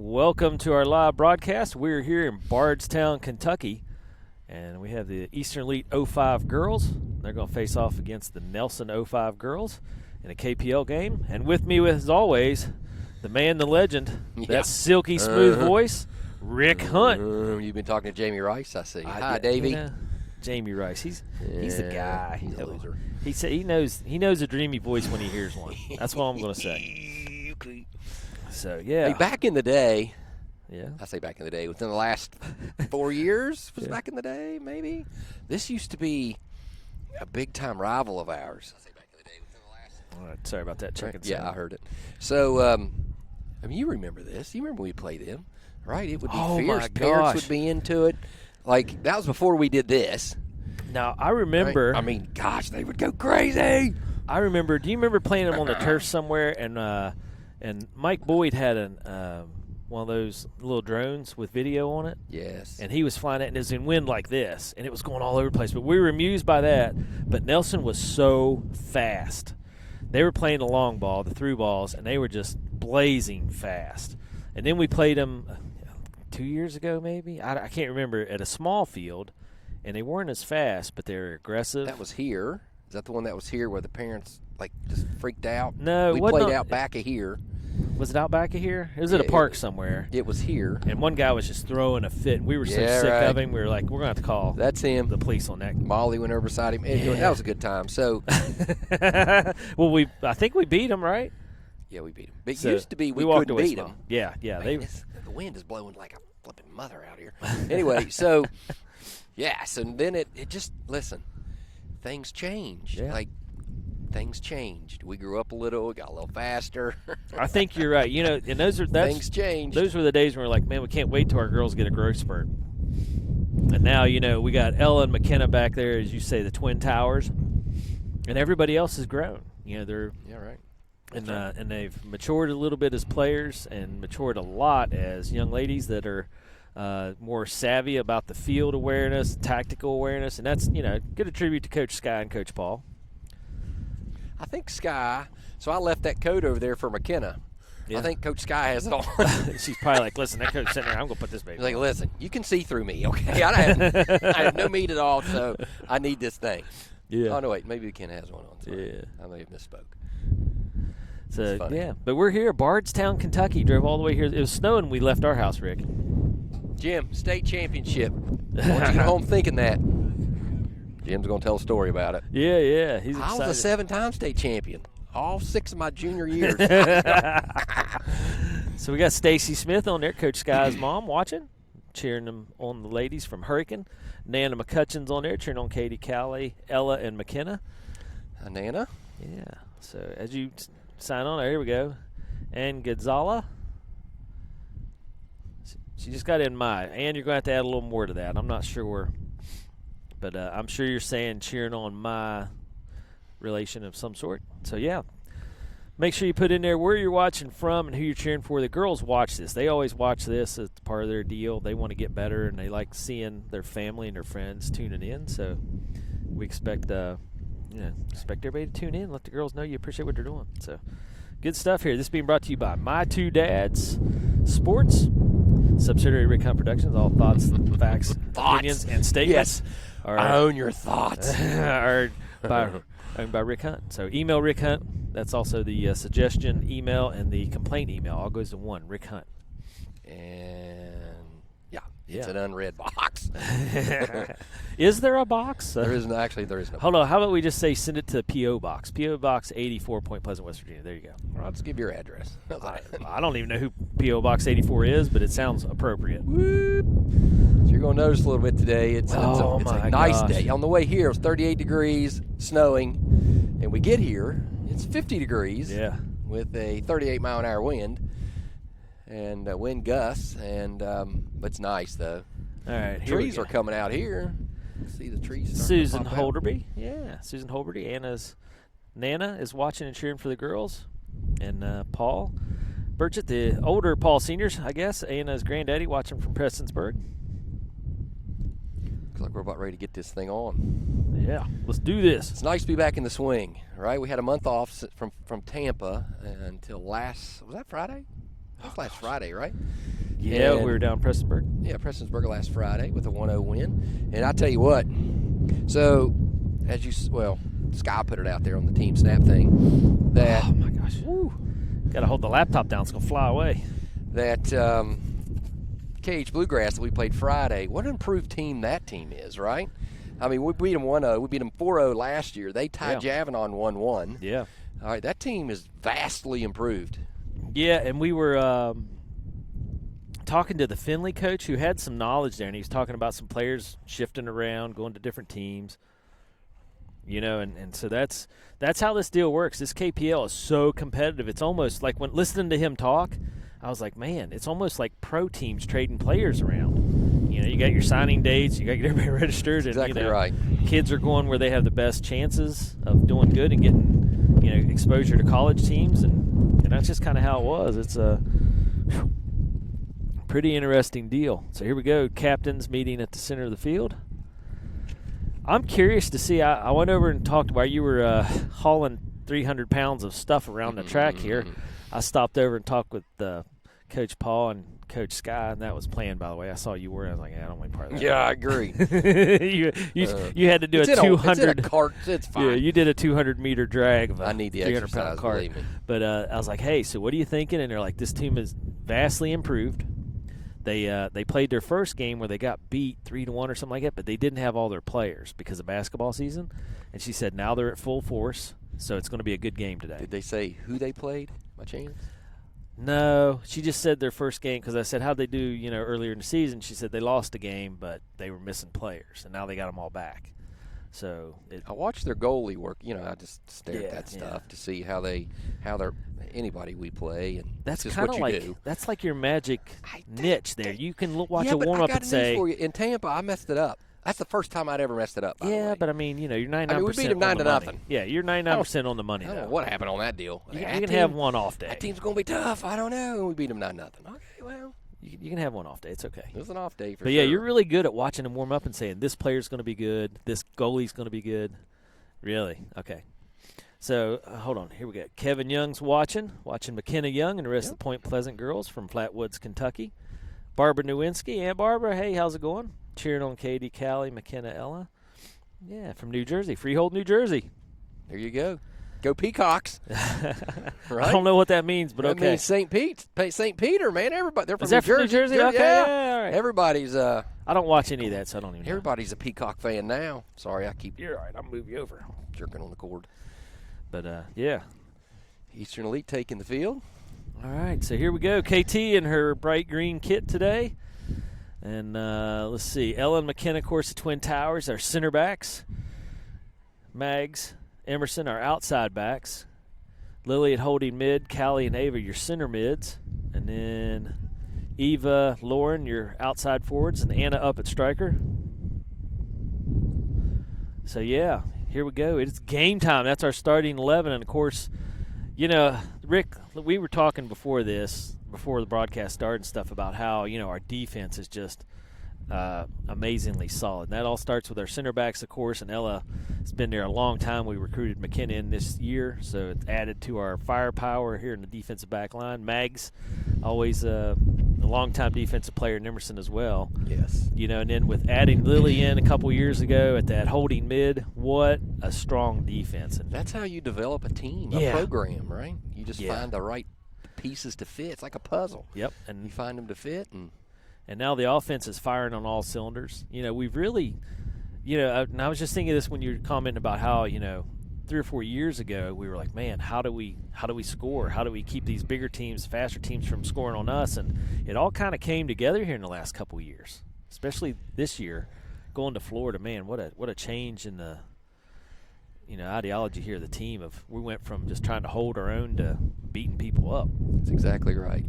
Welcome to our live broadcast. We're here in Bardstown, Kentucky, and we have the Eastern Elite 05 girls. They're going to face off against the Nelson 05 girls in a KPL game. And with me, as always, the man, the legend, that silky smooth voice, Rick Hunt. You've been talking to Jamie Rice, I see. Hi, Davey. Jamie Rice. He's the guy. He's a loser. He knows a dreamy voice when he hears one. That's what I'm going to say. So, yeah. Hey, back in the day, I say back in the day, within the last 4 years, was back in the day, maybe? This used to be a big-time rival of ours. I say back in the day, within the last. All right, sorry about that. Chicken Yeah, sound. I heard it. So, you remember this. You remember when we played them, right? It would be fierce. My Parents gosh. would be into it. Like, that was before we did this. Now, I remember. Right? I mean, gosh, they would go crazy. I remember. Do you remember playing them on the turf somewhere? And Mike Boyd had one of those little drones with video on it. Yes. And he was flying it, and it was in wind like this, and it was going all over the place. But we were amused by that. But Nelson was so fast. They were playing the long ball, the through balls, and they were just blazing fast. And then we played them 2 years ago, maybe. I can't remember, at a small field, and they weren't as fast, but they were aggressive. That was here. Is that the one that was here where the parents just freaked out? No, we played out back of here. Was it out back of here? It was at a park somewhere. It was here. And one guy was just throwing a fit. We were so sick of him. We were like, we're going to have to call That's him. the police on that. Molly went over beside him. That was a good time. So, well, I think we beat him, right? yeah, we beat him. But it So used to be we walked couldn't away beat small. him. Yeah. Man, the wind is blowing like a flipping mother out here. Anyway, so, so then it just, listen, things changed. Yeah. Things changed. We grew up a little. We got a little faster. I think you're right. And Things changed. Those were the days when we were like, man, we can't wait till our girls get a growth spurt. And now, we got Ella and McKenna back there, as you say, the Twin Towers, and everybody else has grown. They're right. and they've matured a little bit as players and matured a lot as young ladies that are more savvy about the field awareness, tactical awareness, and that's good a tribute to Coach Sky and Coach Paul. I think Sky. So I left that coat over there for McKenna. Yeah. I think Coach Sky has it on. She's probably like, listen, that coach sitting there, I'm going to put this baby He's like, on. listen, you can see through me, okay? I have no meat at all, so I need this thing. Yeah. Oh, no, wait. Maybe McKenna has one on. Sorry. Yeah. I may have misspoke. So, but we're here, Bardstown, Kentucky. Drove all the way here. It was snowing when we left our house, Rick. Jim, state championship. I want you to get home thinking that. Jim's going to tell a story about it. Yeah. He's excited. I was a 7-time state champion. All 6 of my junior years. So we got Stacy Smith on there, Coach Sky's mom, watching, cheering them on the ladies from Hurricane. Nana McCutcheon's on there, cheering on Katie Cowley, Ella, and McKenna. Nana? Yeah. So as you sign on, here we go. And Gonzala. She just got in my. And you're going to have to add a little more to that. I'm not sure. But I'm sure you're saying cheering on my relation of some sort. So, yeah. Make sure you put in there where you're watching from and who you're cheering for. The girls watch this. They always watch this. It's part of their deal. They want to get better, and they like seeing their family and their friends tuning in. So we expect everybody to tune in. Let the girls know you appreciate what they're doing. So good stuff here. This is being brought to you by My Two Dads Sports, subsidiary Rick Hunt Productions. All thoughts, facts, opinions, and statements. Yes. I own your thoughts. are owned by Rick Hunt. So email Rick Hunt. That's also the suggestion email and the complaint email. All goes to one, Rick Hunt. And, it's an unread box. Is there a box? There is no. Hold on. How about we just say send it to P.O. Box. P.O. Box 84, Point Pleasant, West Virginia. There you go. I'll just give your address. I don't even know who P.O. Box 84 is, but it sounds appropriate. Whoop. So you're going to notice a little bit today. It's a nice day. On the way here, it was 38 degrees, snowing. And we get here, it's 50 degrees with a 38-mile-an-hour wind. And wind gusts, and it's nice, though. All right, trees are coming out here. See the trees. Susan Holderby. Yeah, Susan Holderby. Nana is watching and cheering for the girls. And Paul Burchett, the older Paul seniors, I guess. Anna's granddaddy watching from Prestonsburg. Looks like we're about ready to get this thing on. Yeah, let's do this. It's nice to be back in the swing, right? We had a month off from Tampa until was that Friday? That was last Friday, right? Yeah, we were down in Prestonsburg. Yeah, Prestonsburg last Friday with a 1-0 win. And I tell you what, so Sky put it out there on the Team Snap thing that. Oh, my gosh. Got to hold the laptop down. It's going to fly away. That KH Bluegrass that we played Friday, what an improved team that team is, right? I mean, we beat them 1-0. We beat them 4-0 last year. They tied Javanon 1-1. Yeah. All right, that team is vastly improved. Yeah, and we were talking to the Finley coach who had some knowledge there, and he was talking about some players shifting around, going to different teams. You know, and so that's how this deal works. This KPL is so competitive. It's almost like when listening to him talk, I was like, man, it's almost like pro teams trading players around. You know, you got your signing dates, you got to get everybody registered. And, exactly right. Kids are going where they have the best chances of doing good and getting, you know, exposure to college teams, and that's just kind of how it was. It's a pretty interesting deal. So here we go, captains meeting at the center of the field. I'm curious to see. I went over and talked while you were hauling 300 pounds of stuff around the track here. I stopped over and talked with Coach Paul and Coach Sky, and that was planned, by the way. I saw you were. I was like, I don't want part of that. Yeah, I agree. you had to do a 200. It's in a cart. It's fine. Yeah, you did a 200-meter drag of a I need the 300-pound cart. Believe me. But I was like, hey, so what are you thinking? And they're like, this team is vastly improved. They played their first game where they got beat 3-1 or something like that, but they didn't have all their players because of basketball season. And she said now they're at full force, so it's going to be a good game today. Did they say who they played by chance? No, she just said their first game because I said how'd they do, you know, earlier in the season. She said they lost a game, but they were missing players, and now they got them all back. So I watched their goalie work. You know, I just stare at that stuff to see how they're anybody we play, and that's kind of of like that's like your magic niche there. You can watch a warm up and say, for you. In Tampa, I messed it up. That's the first time I'd ever messed it up. By the way. But I mean, you know, you're 99%. We beat them 9-0. Yeah, you're 99% on the money. I don't know what happened on that deal. You can have one off day. That team's going to be tough. I don't know. We beat them 9-0. Okay, well. You can have one off day. It's okay. It was an off day for sure. But, yeah, you're really good at watching them warm up and saying, this player's going to be good, this goalie's going to be good. Really? Okay. So, hold on. Here we go. Kevin Young's watching McKenna Young and the rest of the Point Pleasant girls from Flatwoods, Kentucky. Barbara Nowinski. Aunt Barbara, hey, how's it going? Cheering on Katie, Callie, McKenna, Ella. Yeah, from New Jersey. Freehold, New Jersey. There you go. Go Peacocks. Right? I don't know what that means, but okay. That means St. Peter, man. Everybody, they're from Is that New from Jersey. New Jersey? Okay, yeah. All right. Everybody's. I don't watch any of that, so I don't even know. Everybody's a Peacock fan now. Sorry, I keep. You're all right. I'll move you over. Jerking on the cord. But, yeah. Eastern Elite taking the field. All right, so here we go. KT in her bright green kit today. And let's see. Ella and McKenna, of course, the Twin Towers, our center backs. Mags, Emerson, our outside backs. Lily at holding mid. Callie and Ava, your center mids. And then Eva, Lauren, your outside forwards. And Anna up at striker. So, yeah, here we go. It's game time. That's our starting 11. And, of course, you know, Rick, we were talking before the broadcast started and stuff about how, you know, our defense is just amazingly solid. And that all starts with our center backs, of course, and Ella has been there a long time. We recruited McKenna in this year, so it's added to our firepower here in the defensive back line. Mags, always a long-time defensive player in Emerson as well. Yes. You know, and then with adding Lily in a couple years ago at that holding mid, what a strong defense. And that's how you develop a team, a program, right? You just find the right pieces to fit. It's like a puzzle. Yep. And you find them to fit. And now the offense is firing on all cylinders. You know, we've really, you know, and I was just thinking of this when you were commenting about how, you know, 3 or 4 years ago we were like, man, how do we score? How do we keep these bigger teams, faster teams from scoring on us? And it all kind of came together here in the last couple of years, especially this year going to Florida. Man, what a change in the, you know, ideology here of the team. We went from just trying to hold our own to beating people up. That's exactly right.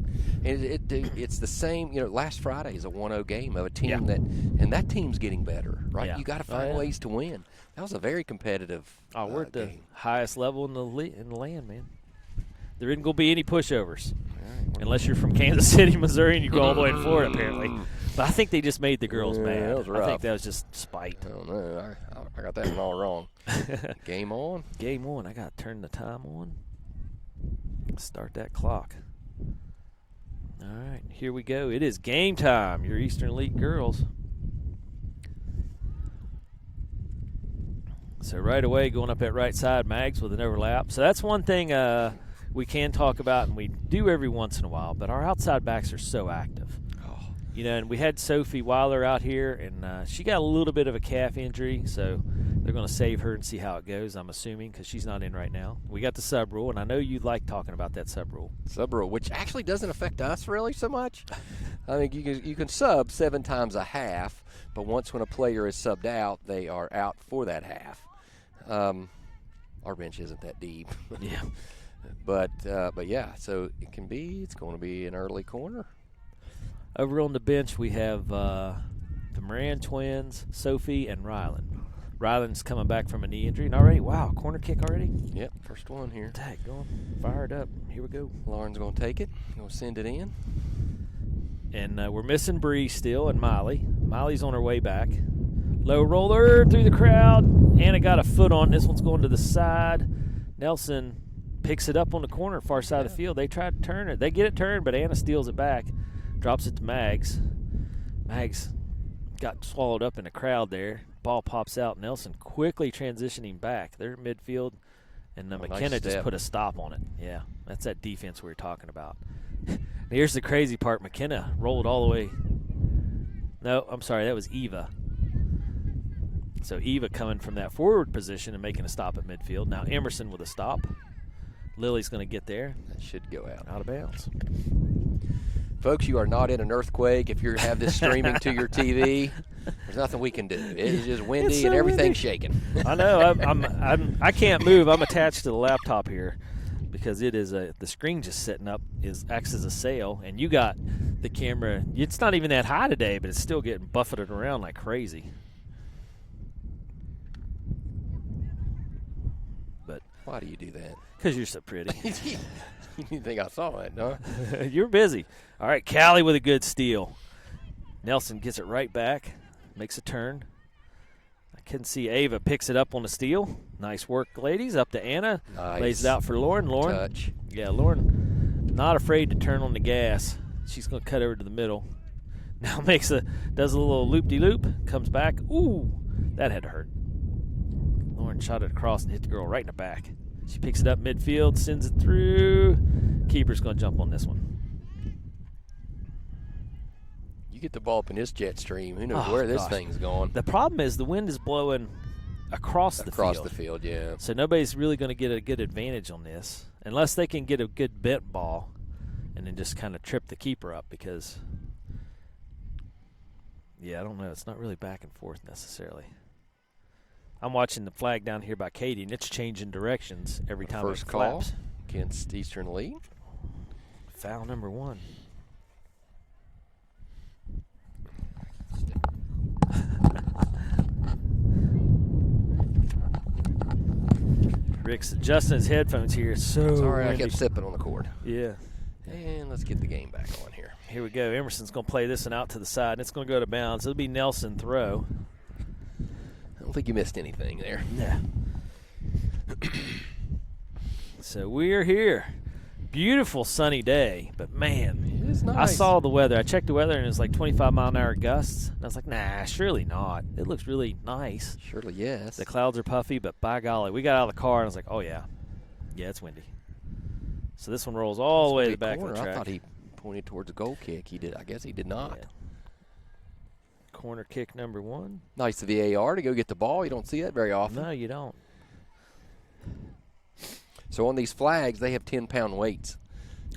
And it's the same, you know, last Friday is a 1-0 game of a team that team's getting better, right? Yeah. You got to find ways to win. That was a very competitive we're at the game. highest level in the land, man. There isn't going to be any pushovers. Unless you're from Kansas City, Missouri, and you go all the way to Florida, apparently. But I think they just made the girls mad. That was rough. I think that was just spite. I don't know. I got that one all wrong. Game on. Game on. I got to turn the time on. Start that clock. All right, here we go. It is game time, your Eastern Elite girls. So right away, going up that right side, Mags with an overlap. So that's one thing we can talk about, and we do every once in a while, but our outside backs are so active. You know, and we had Sophie Weiler out here, and she got a little bit of a calf injury, so they're going to save her and see how it goes, I'm assuming, because she's not in right now. We got the sub rule, and I know you like talking about that sub rule. Sub rule, which actually doesn't affect us really so much. I think you can sub 7 times a half, but once when a player is subbed out, they are out for that half. Our bench isn't that deep. Yeah. But yeah, so it's going to be an early corner. Over on the bench, we have the Moran twins, Sophie and Rylan. Rylan's coming back from a knee injury. And already, wow, corner kick already? Yep, first one here. Tag going, fired up. Here we go. Lauren's going to take it. Going to send it in. And we're missing Bree still and Miley. Miley's on her way back. Low roller through the crowd. Anna got a foot on. This one's going to the side. Nelson picks it up on the corner, far side of the field. They try to turn it. They get it turned, but Anna steals it back. Drops it to Mags. Mags got swallowed up in the crowd there. Ball pops out. Nelson quickly transitioning back. They're at midfield, and McKenna nice just put a stop on it. Yeah, that's that defense we were talking about. Here's the crazy part. McKenna rolled all the way. No, I'm sorry. That was Eva. So Eva coming from that forward position and making a stop at midfield. Now Emerson with a stop. Lily's going to get there. That should go out. Out of bounds. Folks, you are not in an earthquake. If you have this streaming to your TV, there's nothing we can do. It is just windy and everything's shaking. I know. I can't move. I'm attached to the laptop here because it is the screen just setting up acts as a sail, and you got the camera. It's not even that high today, but it's still getting buffeted around like crazy. But why do you do that? Because you're so pretty. You didn't think I saw it, no? You're busy. All right, Callie with a good steal. Nelson gets it right back, makes a turn. I couldn't see Ava picks it up on the steal. Nice work, ladies. Up to Anna. Nice. Lays it out for Lauren. Lauren. Touch. Yeah, Lauren not afraid to turn on the gas. She's going to cut over to the middle. Now does a little loop-de-loop, comes back. Ooh, that had to hurt. Lauren shot it across and hit the girl right in the back. She picks it up midfield, sends it through. Keeper's going to jump on this one. You get the ball up in this jet stream. Who knows where this thing's going? The problem is the wind is blowing across the field. Across the field, yeah. So nobody's really going to get a good advantage on this unless they can get a good bent ball and then just kind of trip the keeper up because, yeah, I don't know. It's not really back and forth necessarily. I'm watching the flag down here by Katie, and it's changing directions every time it flaps. First call against Eastern Elite. Foul number 1. Rick's adjusting his headphones here. So sorry, windy. I kept sipping on the cord. Yeah. And let's get the game back on here. Here we go. Emerson's going to play this one out to the side, and it's going to go to bounds. It'll be Nelson throw. I don't think you missed anything there. Yeah. So we're here. Beautiful sunny day, but man, it is nice. I saw the weather. I checked the weather, and it was like 25-mile-an-hour gusts. And I was like, nah, surely not. It looks really nice. Surely yes. The clouds are puffy, but by golly, we got out of the car, and I was like, oh, yeah. Yeah, it's windy. So this one rolls all the way to the back of the track. I thought he pointed towards a goal kick. He did. I guess he did not. Yeah. Corner kick number 1. Nice the VAR to go get the ball. You don't see that very often. No, you don't. So on these flags, they have 10-pound weights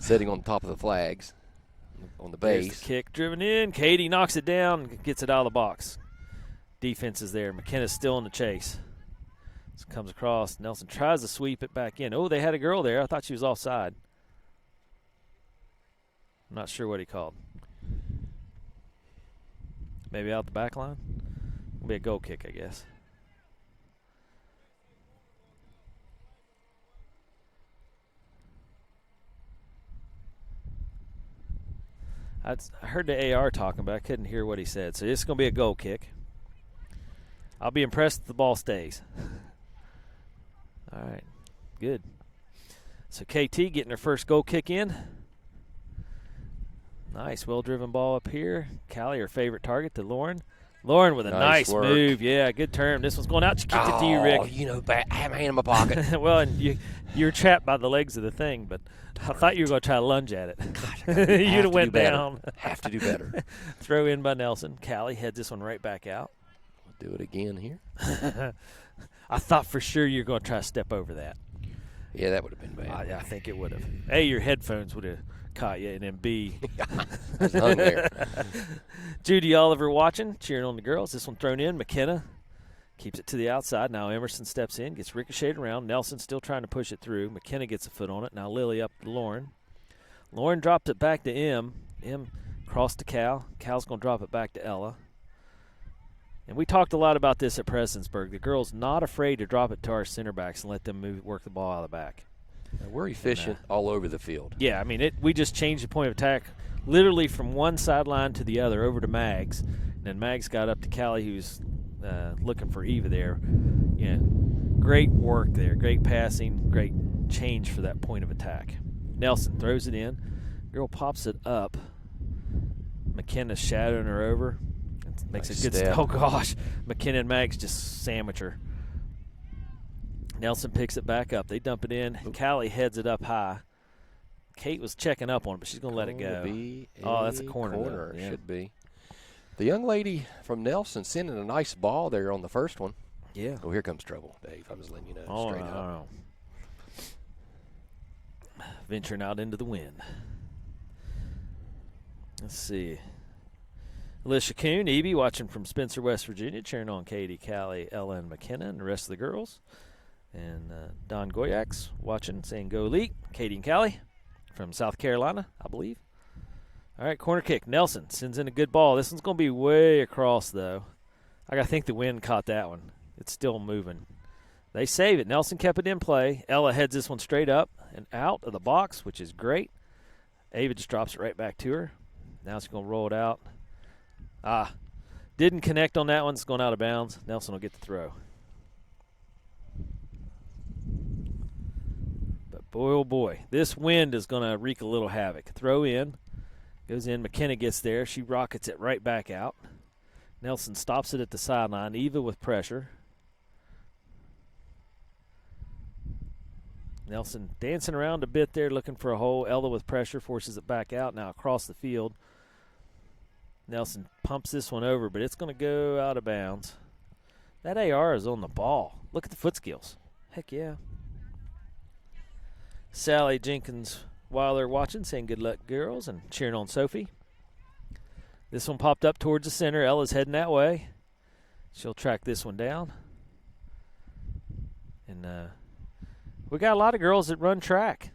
sitting on top of the flags on the base. There's the kick driven in. Katie knocks it down, gets it out of the box. Defense is there. McKenna's still in the chase. So comes across. Nelson tries to sweep it back in. Oh, they had a girl there. I thought she was offside. I'm not sure what he called. Maybe out the back line? It'll be a goal kick, I guess. I heard the AR talking, but I couldn't hear what he said. So it's going to be a goal kick. I'll be impressed if the ball stays. All right, good. So KT getting her first goal kick in. Nice, well-driven ball up here. Callie, her favorite target, to Lauren. Lauren with a nice move. Yeah, good turn. This one's going out. She kicked it to you, Rick. Oh, you know, I have my hand in my pocket. Well, and you're trapped by the legs of the thing, but I thought you were going to try to lunge at it. God, you'd have went down. Have to do better. Throw in by Nelson. Callie heads this one right back out. We'll do it again here. I thought for sure you were going to try to step over that. Yeah, that would have been bad. I think it would have. A, your headphones would have caught you, and then B, I was hung there. Judy Oliver watching, cheering on the girls. This one thrown in. McKenna keeps it to the outside. Now Emerson steps in, gets ricocheted around. Nelson still trying to push it through. McKenna gets a foot on it. Now Lily up to Lauren. Lauren dropped it back to M. M crossed to Cal. Cal's going to drop it back to Ella. And we talked a lot about this at Prestonsburg. The girls not afraid to drop it to our center backs and let them work the ball out of the back. We're efficient all over the field. Yeah, I mean, we just changed the point of attack literally from one sideline to the other over to Mags. And then Mags got up to Callie, who's looking for Eva there. Yeah, great work there. Great passing, great change for that point of attack. Nelson throws it in. Girl pops it up. McKenna's shadowing her over. Makes nice a good step. Oh, gosh. McKenna and Mags just sandwich her. Nelson picks it back up. They dump it in. Callie heads it up high. Kate was checking up on it, but she's going to let it go. That's a corner. Yeah. Should be. The young lady from Nelson sending a nice ball there on the first one. Yeah. Oh, here comes trouble, Dave. I'm just letting you know straight up. Venturing out into the wind. Let's see. Alicia Kuhn, Evie, watching from Spencer, West Virginia, cheering on Katie, Callie, Ella, and McKenna, and the rest of the girls. And Don Goyax watching, saying go Elite. Katie and Callie from South Carolina, I believe. All right, corner kick. Nelson sends in a good ball. This one's going to be way across, though. I think the wind caught that one. It's still moving. They save it. Nelson kept it in play. Ella heads this one straight up and out of the box, which is great. Ava just drops it right back to her. Now she's going to roll it out. Didn't connect on that one. It's going out of bounds. Nelson will get the throw. But boy, oh boy, this wind is going to wreak a little havoc. Throw in. Goes in. McKenna gets there. She rockets it right back out. Nelson stops it at the sideline. Eva with pressure. Nelson dancing around a bit there, looking for a hole. Ella with pressure forces it back out. Now across the field. Nelson pumps this one over, but it's going to go out of bounds. That AR is on the ball. Look at the foot skills. Heck yeah. Sally Jenkins while they're watching, saying good luck, girls, and cheering on Sophie. This one popped up towards the center. Ella's heading that way. She'll track this one down. And we got a lot of girls that run track.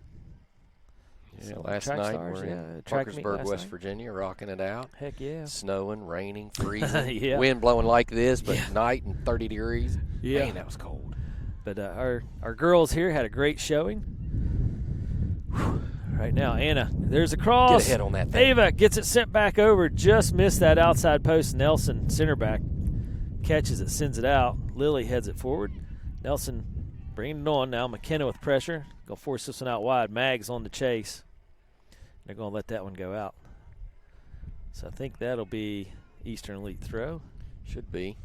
Yeah, last night we're in Parkersburg, West Virginia, rocking it out. Heck yeah. Snowing, raining, freezing, wind blowing like this, but night and 30 degrees. Yeah. Man, that was cold. But our girls here had a great showing. Whew. Right now, Anna, there's a cross. Get ahead on that thing. Ava gets it sent back over. Just missed that outside post. Nelson, center back, catches it, sends it out. Lily heads it forward. Nelson bringing it on now. McKenna with pressure. Going to force this one out wide. Mags on the chase. They're going to let that one go out. So I think that'll be Eastern Elite throw. Should be.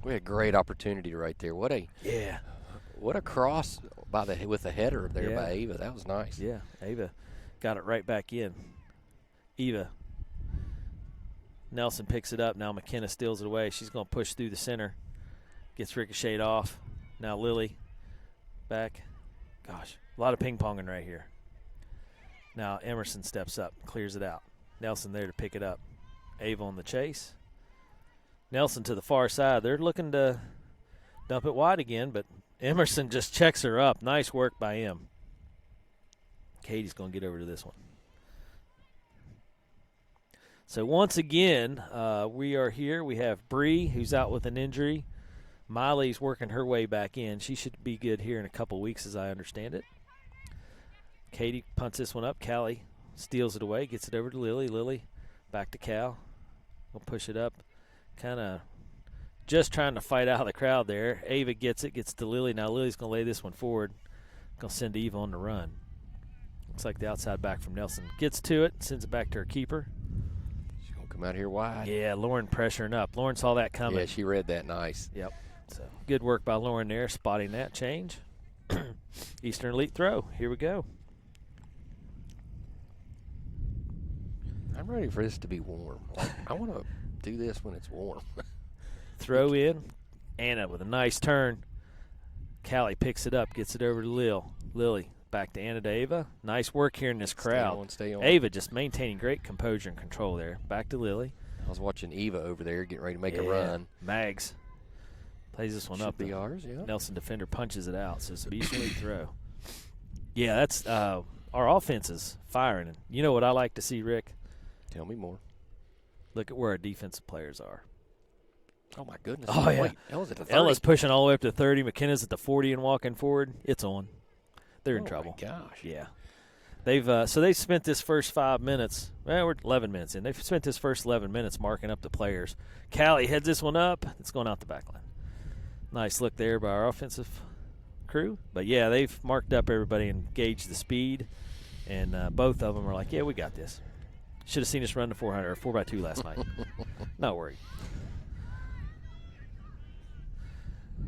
We had a great opportunity right there. What a cross with the header there by Ava. That was nice. Yeah, Ava got it right back in. Eva. Nelson picks it up. Now McKenna steals it away. She's going to push through the center. Gets ricocheted off. Now Lily back. Gosh, a lot of ping-ponging right here. Now Emerson steps up, clears it out. Nelson there to pick it up. Ava on the chase. Nelson to the far side. They're looking to dump it wide again, but Emerson just checks her up. Nice work by him. Katie's going to get over to this one. So once again, we are here. We have Bree, who's out with an injury. Miley's working her way back in. She should be good here in a couple weeks, as I understand it. Katie punts this one up. Callie steals it away, gets it over to Lily. Lily back to Cal. We'll push it up. Kind of just trying to fight out of the crowd there. Ava gets it, gets to Lily. Now Lily's going to lay this one forward. Going to send Eva on the run. Looks like the outside back from Nelson. Gets to it, sends it back to her keeper. She's going to come out here wide. Yeah, Lauren pressuring up. Lauren saw that coming. Yeah, she read that nice. Yep. So good work by Lauren there, spotting that change. Eastern Elite throw. Here we go. I'm ready for this to be warm. I want to do this when it's warm. Throw in. Anna with a nice turn. Callie picks it up, gets it over to Lily. Back to Anna to Ava. Nice work here in this crowd. Stay on. Ava just maintaining great composure and control there. Back to Lily. I was watching Eva over there getting ready to make a run. Mags plays this one Should up. Be ours, yeah. Nelson defender punches it out, so it's an Eastern Elite throw. Yeah, that's our offense is firing. And you know what I like to see, Rick? Tell me more. Look at where our defensive players are. Oh, my goodness. Oh, yeah. Wait, Ella's at the 30. Ella's pushing all the way up to 30. McKenna's at the 40 and walking forward. It's on. They're in trouble. Oh, my gosh. Yeah. They've spent this first 5 minutes. Well, we're 11 minutes in. They've spent this first 11 minutes marking up the players. Callie heads this one up. It's going out the back line. Nice look there by our offensive crew. But, yeah, they've marked up everybody and gauged the speed. And both of them are like, yeah, we got this. Should have seen us run the 400 or 4x2 last night. Not worried.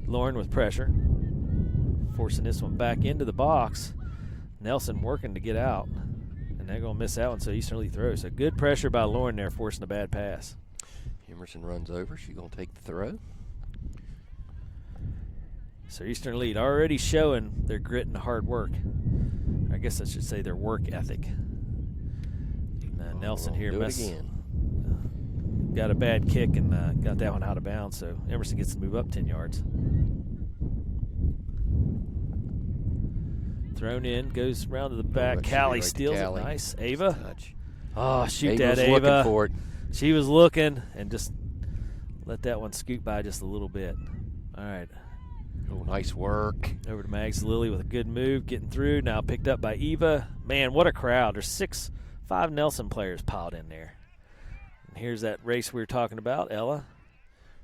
Lauren with pressure. Forcing this one back into the box. Nelson working to get out. And they're going to miss that one, so Eastern Elite throws. So good pressure by Lauren there, forcing a bad pass. Emerson runs over. She's going to take the throw. So Eastern Elite already showing their grit and hard work. I guess I should say their work ethic. Nelson here got a bad kick and got that one out of bounds, so Emerson gets to move up 10 yards. Thrown in, goes round to the back. Callie steals it. Nice. Ava. Oh, shoot that, Ava. Looking for it. She was looking and just let that one scoot by just a little bit. All right. Oh, nice work. Over to Mags Lily with a good move, getting through. Now picked up by Eva. Man, what a crowd. There's 5 Nelson players piled in there. And here's that race we were talking about. Ella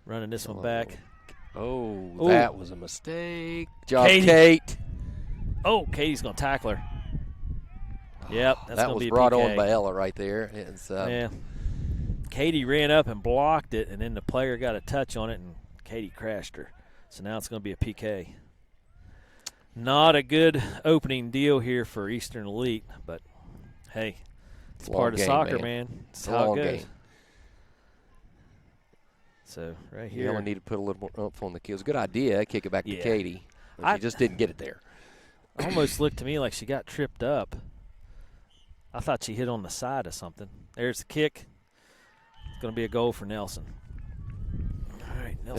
running this one back. Oh, that was a mistake. Job, Kate. Oh, Katie's going to tackle her. Yep, that's that going to be was brought PK. on by Ella right there. Yeah. Katie ran up and blocked it, and then the player got a touch on it, and Katie crashed her. So now it's going to be a PK. Not a good opening deal here for Eastern Elite, but hey, it's part of soccer, man. It's how it goes. Game. So right here. You only need to put a little more oomph on the kill. It was a good idea. Kick it back to Katie. She just didn't get it there. Almost looked to me like she got tripped up. I thought she hit on the side of something. There's the kick. It's going to be a goal for Nelson. All right, Nelson.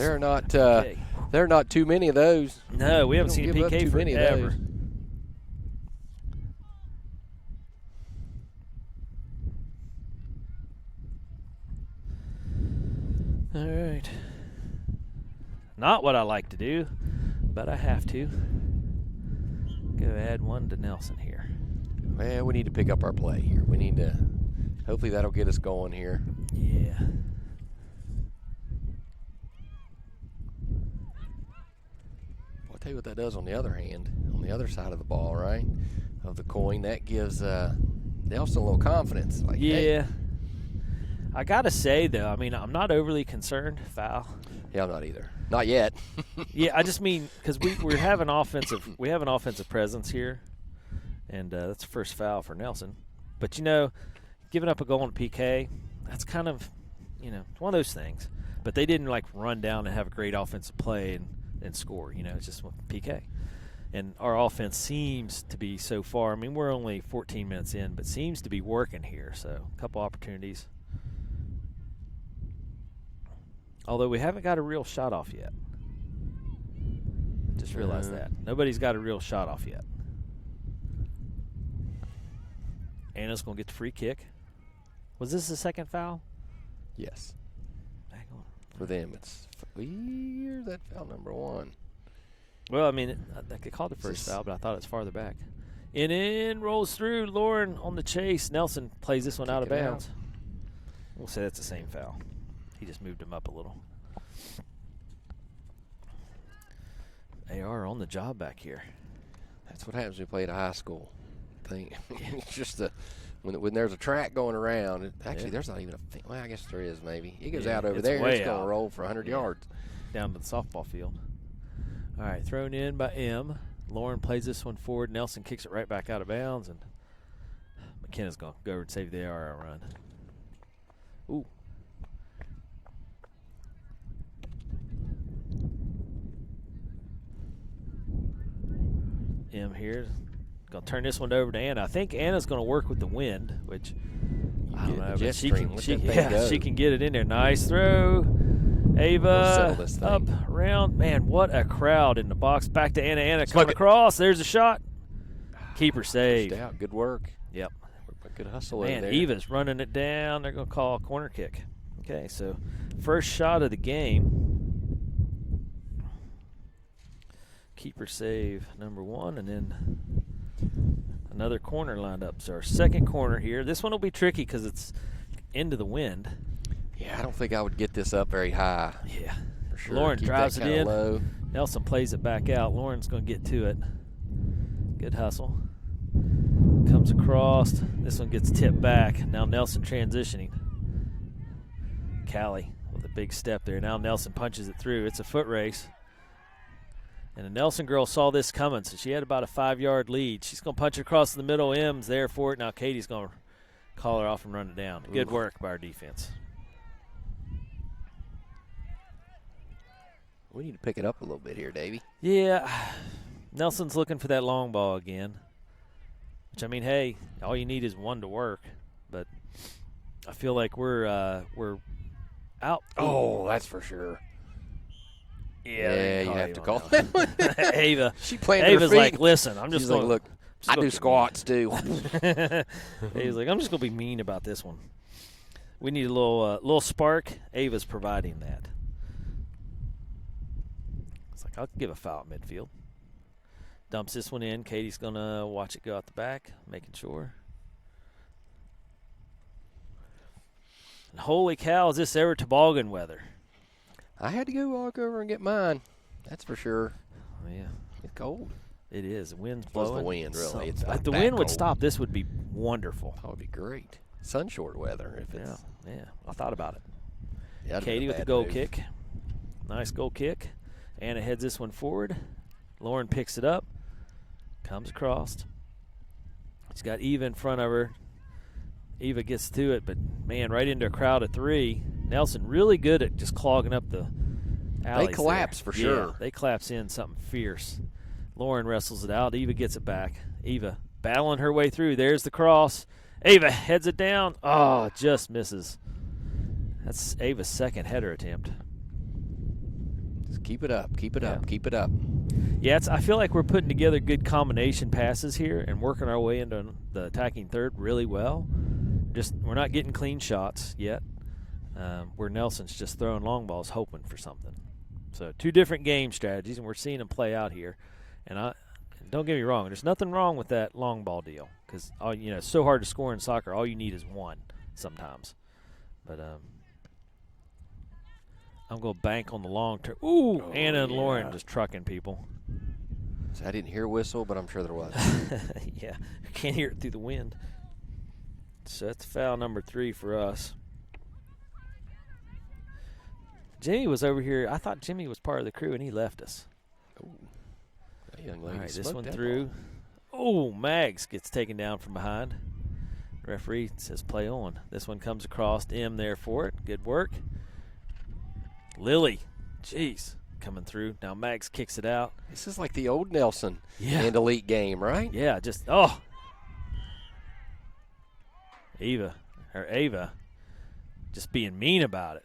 There are not too many of those. No, we haven't seen a PK forever. All right. Not what I like to do, but I have to. Go add one to Nelson here. Well, we need to pick up our play here. We need to – hopefully that'll get us going here. Yeah. I'll tell you what that does on the other hand, on the other side of the ball, right, of the coin. That gives Nelson a little confidence. Like, yeah. Hey. I got to say, though, I mean, I'm not overly concerned. Foul. Yeah, I'm not either. Not yet. Yeah, I just mean because we have an offensive presence here, and that's the first foul for Nelson. But, giving up a goal on PK, that's kind of, it's one of those things. But they didn't, run down and have a great offensive play and score. It's just PK. And our offense seems to be so far, I mean, we're only 14 minutes in, but seems to be working here. So a couple opportunities. Although we haven't got a real shot off yet. Just realized that. Nobody's got a real shot off yet. Anna's going to get the free kick. Was this the second foul? Yes. Hang on. For them, it's that foul number 1. Well, I mean, I could call it the first foul, but I thought it was farther back. In, rolls through. Lauren on the chase. Nelson plays this one out of bounds. We'll say that's the same foul. He just moved him up a little. They are on the job back here. That's what happens when you play at a high school. think. It's just when there's a track going around. Actually, there's not even well, I guess there is maybe. It goes out over there. It's going to roll for 100 yards. Down to the softball field. All right, thrown in by M. Lauren plays this one forward. Nelson kicks it right back out of bounds, and McKenna's going to go over and save the AR run. Ooh. M here. Going to turn this one over to Anna. I think Anna's going to work with the wind, which I don't know. But she can get it in there. Nice throw. Ava up, around. Man, what a crowd in the box. Back to Anna. Anna coming across. There's a shot. Keeper save. Out. Good work. Yep. Good hustle in there. Eva's running it down. They're going to call a corner kick. Okay, so first shot of the game. Keeper save number 1, and then another corner lined up. So our second corner here. This one will be tricky because it's into the wind. Yeah, I don't think I would get this up very high. Yeah. For sure. Lauren drives it in. Low. Nelson plays it back out. Lauren's going to get to it. Good hustle. Comes across. This one gets tipped back. Now Nelson transitioning. Callie with a big step there. Now Nelson punches it through. It's a foot race. And the Nelson girl saw this coming, so she had about a 5-yard lead. She's going to punch it across the middle. M's there for it. Now Katie's going to call her off and run it down. Good work by our defense. We need to pick it up a little bit here, Davey. Yeah. Nelson's looking for that long ball again. Which, I mean, hey, all you need is one to work. But I feel like we're out. Oh, that's for sure. Yeah, you have to call that one. Ava. She planted Ava's her feet. like, listen, I'm just going to look. I do squats too. Ava's like, I'm just going to be mean about this one. We need a little spark. Ava's providing that. It's like, I'll give a foul at midfield. Dumps this one in. Katie's going to watch it go out the back, making sure. And holy cow, is this ever toboggan weather? I had to go walk over and get mine. That's for sure. Yeah. It's cold. It is. The wind's blowing. It's the wind, really. It's if the wind would stop, this would be wonderful. That would be great. Sunshort weather. Yeah. I thought about it. Yeah, Katie with the goal kick. Nice goal kick. Anna heads this one forward. Lauren picks it up. Comes across. She's got Eva in front of her. Eva gets to it, but, man, right into a crowd of 3. Nelson really good at just clogging up the alleys. They collapse for sure. Yeah, they collapse in something fierce. Lauren wrestles it out. Eva gets it back. Eva battling her way through. There's the cross. Ava heads it down. Oh, just misses. That's Ava's second header attempt. Just keep it up. Keep it up. Keep it up. Yeah, I feel like we're putting together good combination passes here and working our way into the attacking third really well. We're not getting clean shots yet. Where Nelson's just throwing long balls, hoping for something. So 2 different game strategies, and we're seeing them play out here. And don't get me wrong, there's nothing wrong with that long ball deal because it's so hard to score in soccer. All you need is one sometimes. But I'm going to bank on the long term. Ooh, Anna and Lauren just trucking people. So I didn't hear a whistle, but I'm sure there was. Yeah, can't hear it through the wind. So that's foul number 3 for us. Jimmy was over here. I thought Jimmy was part of the crew, and he left us. Ooh. That young lady. All right, this one through. Oh, Mags gets taken down from behind. Referee says play on. This one comes across. M there for it. Good work. Lily, jeez, coming through. Now Mags kicks it out. This is like the old Nelson and Elite game, right? Yeah, Ava just being mean about it.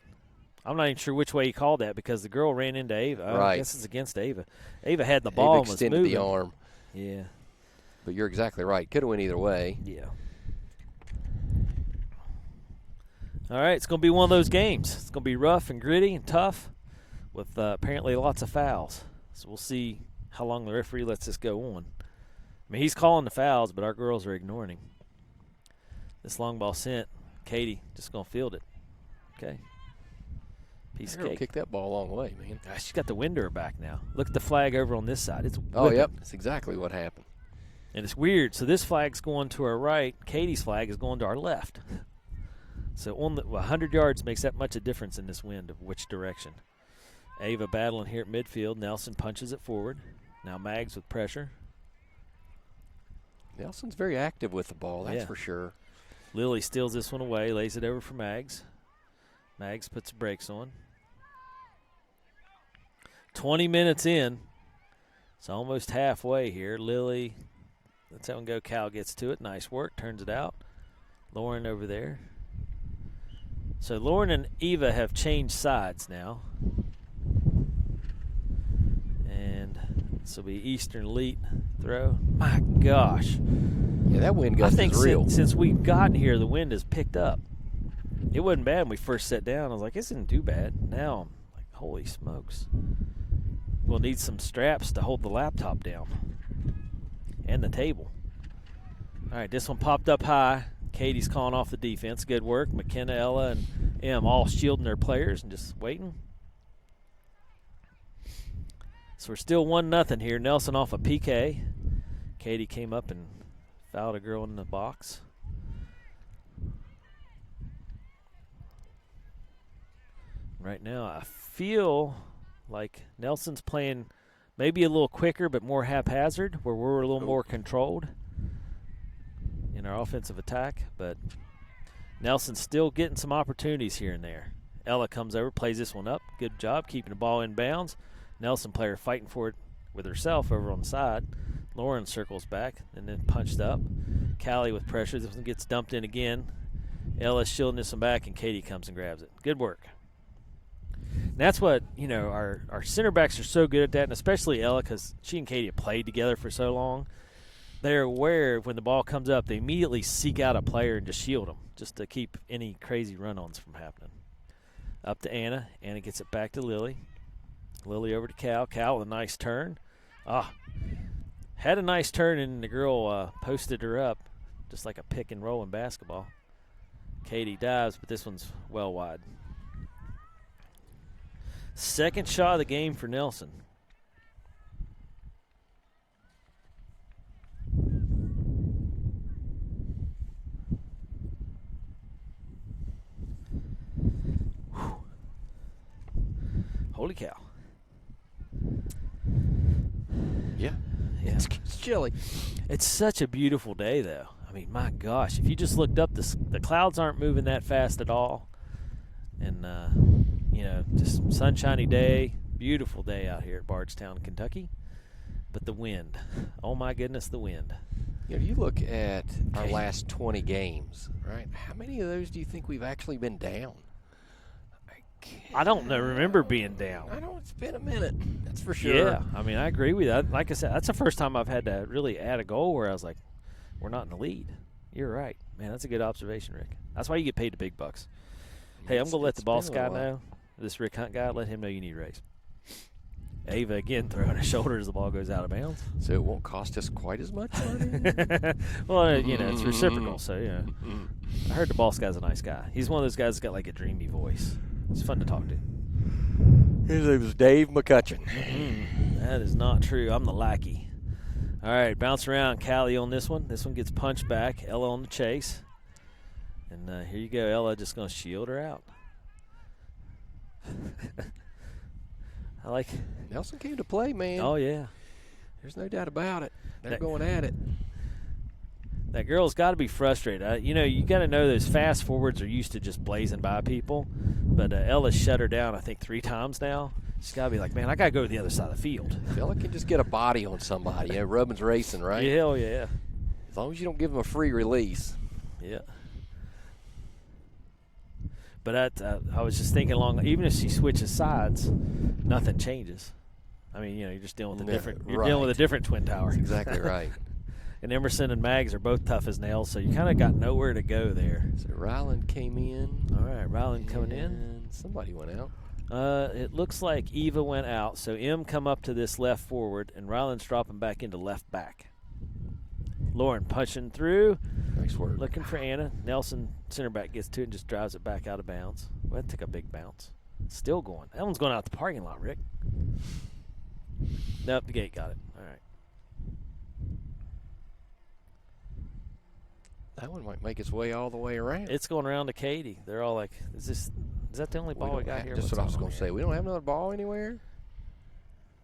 I'm not even sure which way he called that because the girl ran into Ava. Right. I guess it's against Ava. Ava had the ball and was moving. Extended the arm. Yeah. But you're exactly right. Could have went either way. Yeah. All right, it's going to be one of those games. It's going to be rough and gritty and tough with apparently lots of fouls. So we'll see how long the referee lets this go on. I mean, he's calling the fouls, but our girls are ignoring him. This long ball sent. Katie just going to field it. Okay. Piece of cake. Kick that ball a long way, man. She's got the wind to her back now. Look at the flag over on this side. It's oh, yep. That's exactly what happened. And it's weird. So this flag's going to our right. Katie's flag is going to our left. So on 100 yards makes that much a difference in this wind of which direction. Ava battling here at midfield. Nelson punches it forward. Now Mags with pressure. Nelson's very active with the ball, that's for sure. Lily steals this one away, lays it over for Mags. Mags puts the brakes on. 20 minutes in. It's almost halfway here. Lily lets that one go. Cal gets to it. Nice work. Turns it out. Lauren over there. So Lauren and Eva have changed sides now. And this will be Eastern Elite throw. My gosh. Yeah, that wind gust is real. Since we've gotten here, the wind has picked up. It wasn't bad when we first sat down. I was like, this isn't too bad. Now I'm like, holy smokes. We'll need some straps to hold the laptop down and the table. All right, this one popped up high. Katie's calling off the defense. Good work. McKenna, Ella, and Em all shielding their players and just waiting. So we're still 1-0 here. Nelson off a PK. Katie came up and fouled a girl in the box. Right now, I feel like Nelson's playing maybe a little quicker but more haphazard, where we're a little more controlled in our offensive attack. But Nelson's still getting some opportunities here and there. Ella comes over, plays this one up. Good job keeping the ball in bounds. Nelson player fighting for it with herself over on the side. Lauren circles back and then punched up. Callie with pressure. This one gets dumped in again. Ella's shielding this one back, and Katie comes and grabs it. Good work. And that's what, our center backs are so good at that, and especially Ella, because she and Katie have played together for so long. They're aware when the ball comes up, they immediately seek out a player and just shield them, just to keep any crazy run-ons from happening. Up to Anna. Anna gets it back to Lily. Lily over to Cal. Cal with a nice turn. Had a nice turn, and the girl posted her up, just like a pick and roll in basketball. Katie dives, but this one's well wide. Second shot of the game for Nelson. Whew. Holy cow. Yeah. It's chilly. It's such a beautiful day, though. I mean, my gosh, if you just looked up, the clouds aren't moving that fast at all. And, just sunshiny day, beautiful day out here at Bardstown, Kentucky. But the wind, oh my goodness, the wind. You look at our last 20 games, right? How many of those do you think we've actually been down? I don't remember being down. I know it's been a minute, that's for sure. Yeah, I mean, I agree with that. Like I said, that's the first time I've had to really add a goal where I was like, we're not in the lead. You're right. Man, that's a good observation, Rick. That's why you get paid the big bucks. Hey, I'm going to let the boss guy know, this Rick Hunt guy, let him know you need a raise. Ava again throwing his shoulder as the ball goes out of bounds. So it won't cost us quite as much money? Well, it's reciprocal, so, I heard the boss guy's a nice guy. He's one of those guys that's got like a dreamy voice. It's fun to talk to. His name is Dave McCutcheon. That is not true. I'm the lackey. All right, bounce around. Callie on this one. This one gets punched back. Ella on the chase. And here you go. Ella just going to shield her out. I like Nelson came to play, man. Oh, yeah. There's no doubt about it. They're going at it. That girl's got to be frustrated. You got to know those fast forwards are used to just blazing by people. But Ella's shut her down, I think, 3 times now. She's got to be like, man, I got to go to the other side of the field. Ella can just get a body on somebody. Rubin's racing, right? Yeah, hell yeah. As long as you don't give them a free release. Yeah. But I was just thinking along, even if she switches sides, nothing changes. I mean, you're just dealing with dealing with a different twin tower. That's exactly right. And Emerson and Mags are both tough as nails, so you kind of got nowhere to go there. So Ryland came in. All right, Ryland coming in. Somebody went out. It looks like Eva went out, so M come up to this left forward, and Ryland's dropping back into left back. Lauren punching through. Nice work. Looking for Anna. Nelson, center back, gets to it and just drives it back out of bounds. Well, that took a big bounce. Still going. That one's going out the parking lot, Rick. Nope, the gate got it. All right. That one might make its way all the way around. It's going around to Katie. They're all like, is that the only ball we got here? Just what I was going to say. We don't have another ball anywhere?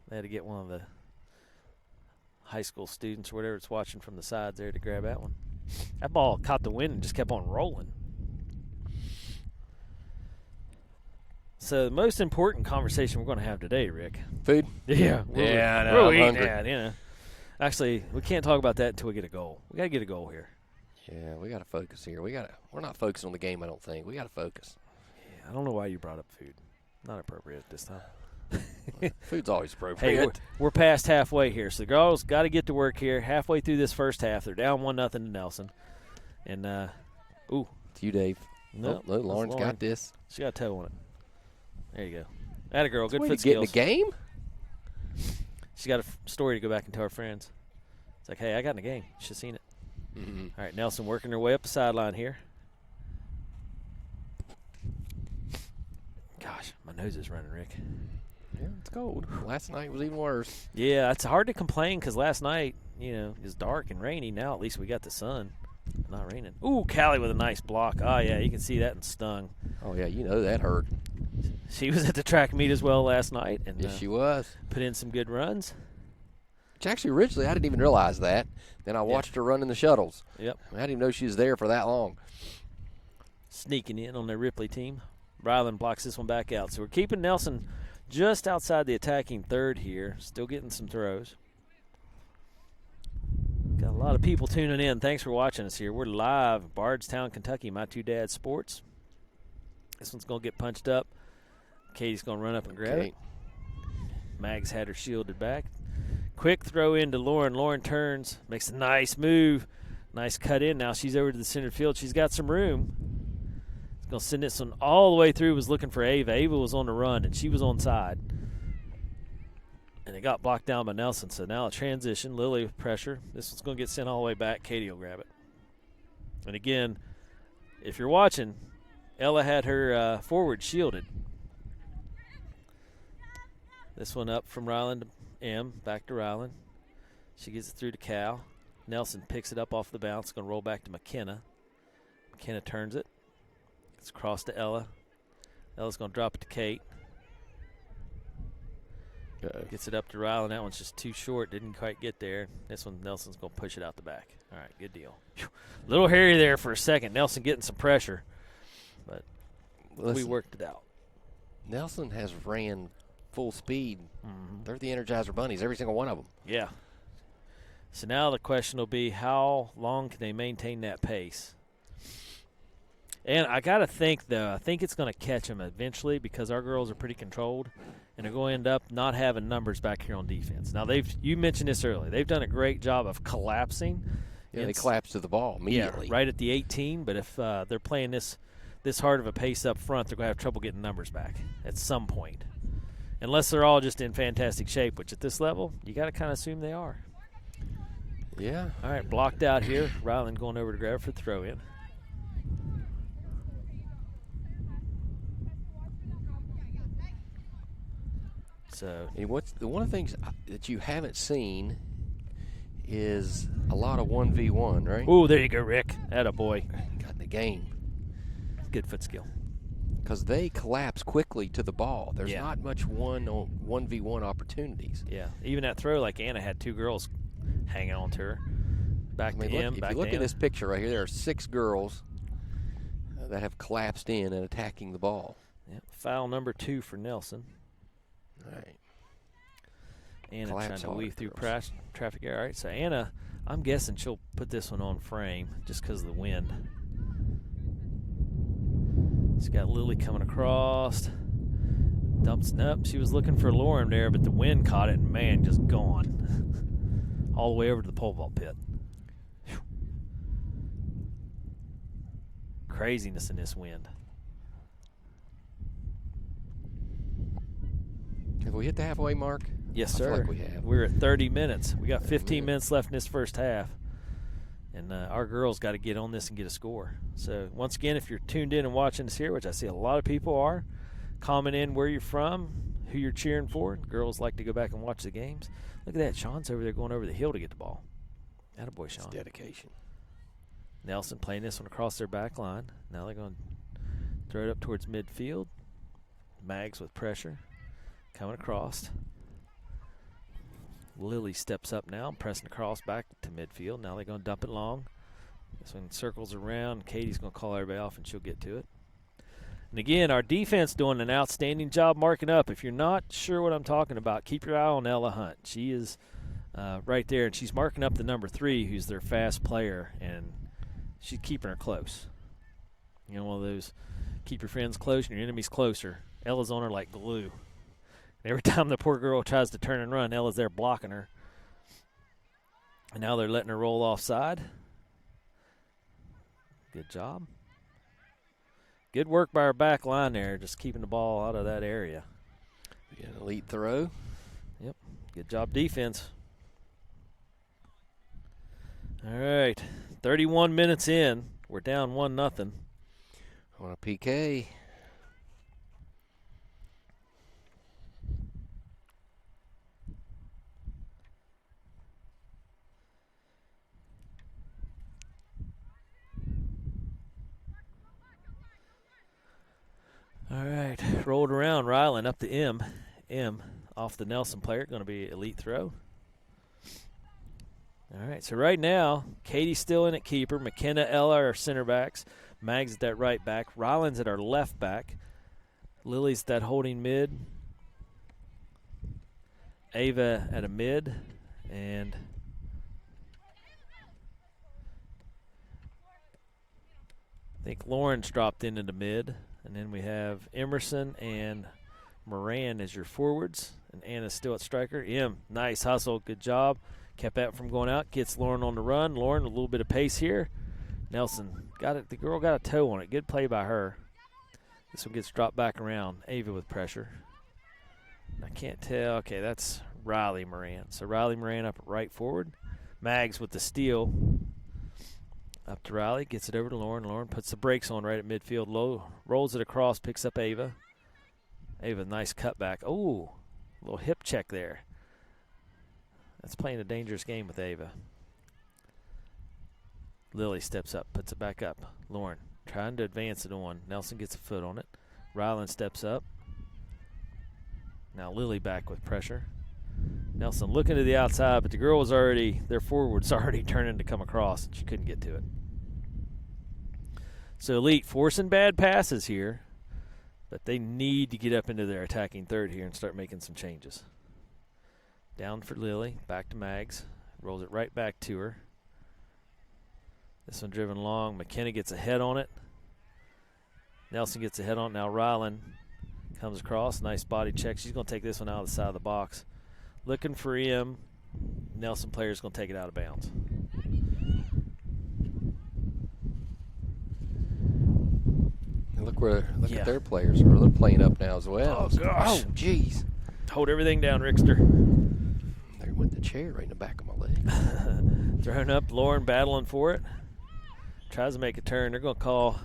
They had to get one of the high school students or whatever it's watching from the sides there to grab that one. That ball caught the wind and just kept on rolling. So the most important conversation we're going to have today, Rick. Food? Yeah. I'm hungry. At, you know. Actually, we can't talk about that until we get a goal. We got to get a goal here. Yeah, we got to focus here. We're not focusing on the game, I don't think. We got to focus. Yeah, I don't know why you brought up food. Not appropriate at this time. Food's always appropriate. Hey, we're past halfway here, so the girls got to get to work here. Halfway through this first half, they're down 1-0 to Nelson. And, It's you, Dave. No, Lauren's got this. She got a toe on it. There you go. Atta girl, good foot skills. Get in the game? She's got a story to go back and tell her friends. It's like, hey, I got in the game. You should have seen it. Mm-hmm. All right, Nelson working her way up the sideline here. Gosh, my nose is running, Rick. Yeah, it's cold. Last night was even worse. Yeah, it's hard to complain because last night, it was dark and rainy. Now at least we got the sun. Not raining. Ooh, Callie with a nice block. Oh, yeah, you can see that in Stung. Oh, yeah, that hurt. She was at the track meet as well last night. And yes, she was. Put in some good runs. Which actually, originally, I didn't even realize that. Then I watched her run in the shuttles. Yep. I didn't even know she was there for that long. Sneaking in on their Ripley team. Ryland blocks this one back out. So we're keeping Nelson just outside the attacking third here. Still getting some throws. Got a lot of people tuning in. Thanks for watching us here. We're live, Bardstown, Kentucky, My Two Dads Sports. This one's going to get punched up. Katie's going to run up and grab it. Mags had her shielded back. Quick throw into Lauren. Lauren turns, makes a nice move. Nice cut in. Now she's over to the center field. She's got some room. She's going to send this one all the way through. Was looking for Ava. Ava was on the run, and she was on side. And it got blocked down by Nelson. So now a transition. Lily with pressure. This one's going to get sent all the way back. Katie will grab it. And again, if you're watching, Ella had her forward shielded. This one up from Ryland to M. Back to Ryland. She gets it through to Cal. Nelson picks it up off the bounce. Going to roll back to McKenna. McKenna turns it. It's across to Ella. Ella's going to drop it to Kate. Gets it up to Ryland. That one's just too short. Didn't quite get there. This one, Nelson's going to push it out the back. All right, good deal. Little hairy there for a second. Nelson getting some pressure. But we worked it out. Nelson has ran full speed. Mm-hmm. They're the Energizer Bunnies, every single one of them. Yeah. So now the question will be, how long can they maintain that pace? And I got to think, though, I think it's going to catch them eventually because our girls are pretty controlled, and they're going to end up not having numbers back here on defense. Now, you mentioned this earlier. They've done a great job of collapsing. Yeah, they collapse to the ball immediately. Yeah, right at the 18, but if they're playing this hard of a pace up front, they're going to have trouble getting numbers back at some point. Unless they're all just in fantastic shape, which at this level, you got to kind of assume they are. Yeah. All right, blocked out here. Ryland going over to grab for the throw-in. So, and one of the things that you haven't seen is a lot of 1v1, right? Oh, there you go, Rick. Atta boy. Got in the game. Good foot skill. Because they collapse quickly to the ball. There's not much 1v1 opportunities. Yeah, even that throw, like Anna had two girls hanging on to her. Back to him, if you look at this picture right here, there are 6 girls that have collapsed in and attacking the ball. Yep. Foul number 2 for Nelson. All right. Anna trying to weave through traffic. All right, so Anna, I'm guessing she'll put this one on frame just because of the wind. She's got Lily coming across. Dumps it up. She was looking for Lauren there, but the wind caught it, and, man, just gone. All the way over to the pole vault pit. Whew. Craziness in this wind. Have we hit the halfway mark? Yes, sir. I feel like we have. We're at 30 minutes. We got 15 minutes left in this first half. And our girls got to get on this and get a score. So, once again, if you're tuned in and watching us here, which I see a lot of people are, comment in where you're from, who you're cheering for. Girls like to go back and watch the games. Look at that. Sean's over there going over the hill to get the ball. Attaboy, Sean. It's dedication. Nelson playing this one across their back line. Now they're going to throw it up towards midfield. Mags with pressure. Coming across. Lily steps up now, pressing across back to midfield. Now they're going to dump it long. This one circles around. Katie's going to call everybody off, and she'll get to it. And again, our defense doing an outstanding job marking up. If you're not sure what I'm talking about, keep your eye on Ella Hunt. She is right there, and she's marking up the number 3, who's their fast player, and she's keeping her close. You know, one of those keep your friends close and your enemies closer. Ella's on her like glue. And every time the poor girl tries to turn and run, Ella's there blocking her. And now they're letting her roll offside. Good job. Good work by our back line there, just keeping the ball out of that area. We got an elite throw. Yep. Good job defense. All right. 31 minutes in. We're down 1-0. On a PK. All right, rolled around, Ryland up to M. M off the Nelson player, going to be elite throw. All right, so right now, Katie's still in at keeper. McKenna, Ella are center backs. Mags at that right back. Ryland's at our left back. Lily's that holding mid. Ava at a mid. And I think Lauren's dropped into the mid. And then we have Emerson and Moran as your forwards. And Anna's still at striker. Nice hustle. Good job. Kept that from going out. Gets Lauren on the run. Lauren, a little bit of pace here. Nelson got it. The girl got a toe on it. Good play by her. This one gets dropped back around. Ava with pressure. I can't tell. Okay, that's Riley Moran. So Riley Moran up at right forward. Mags with the steal. Up to Riley, gets it over to Lauren. Lauren puts the brakes on right at midfield. Low, rolls it across, picks up Ava. Ava, nice cutback. Oh, a little hip check there. That's playing a dangerous game with Ava. Lily steps up, puts it back up. Lauren trying to advance it on. Nelson gets a foot on it. Ryland steps up. Now Lily back with pressure. Nelson looking to the outside, but the girl was already, their forward's already turning to come across, and she couldn't get to it. So Elite forcing bad passes here, but they need to get up into their attacking third here and start making some changes. Down for Lily, back to Mags, rolls it right back to her. This one driven long. McKenna gets a head on it. Nelson gets a head on it. Now Ryland comes across. Nice body check. She's going to take this one out of the side of the box. Looking for M. Nelson player's going to take it out of bounds. And look at their players. They're playing up now as well. Oh, gosh. Oh, jeez. Hold everything down, Rickster. There went the chair right in the back of my leg. Thrown up. Lauren battling for it. Tries to make a turn. They're going to call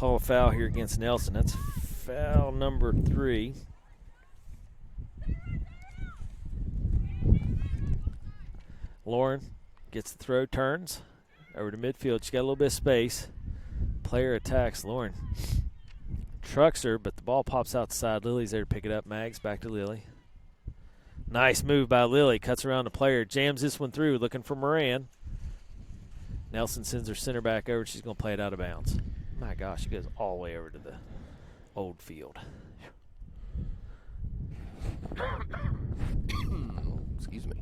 a foul here against Nelson. That's foul number 3. Lauren gets the throw, turns over to midfield. She's got a little bit of space. Player attacks Lauren. Trucks her, but the ball pops out the side. Lily's there to pick it up. Mags back to Lily. Nice move by Lily. Cuts around the player. Jams this one through, looking for Moran. Nelson sends her center back over. She's going to play it out of bounds. My gosh, she goes all the way over to the old field. Excuse me.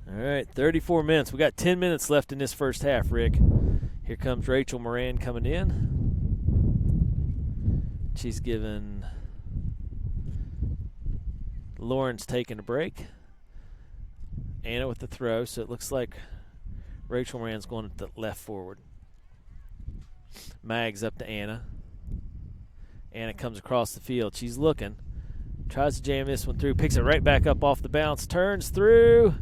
All right, 34 minutes. We got 10 minutes left in this first half, Rick. Here comes Rachel Moran coming in. She's given Lauren's taking a break. Anna with the throw, so it looks like Rachel Moran's going to the left forward. Mags up to Anna. Anna comes across the field. She's looking. Tries to jam this one through. Picks it right back up off the bounce. Turns through.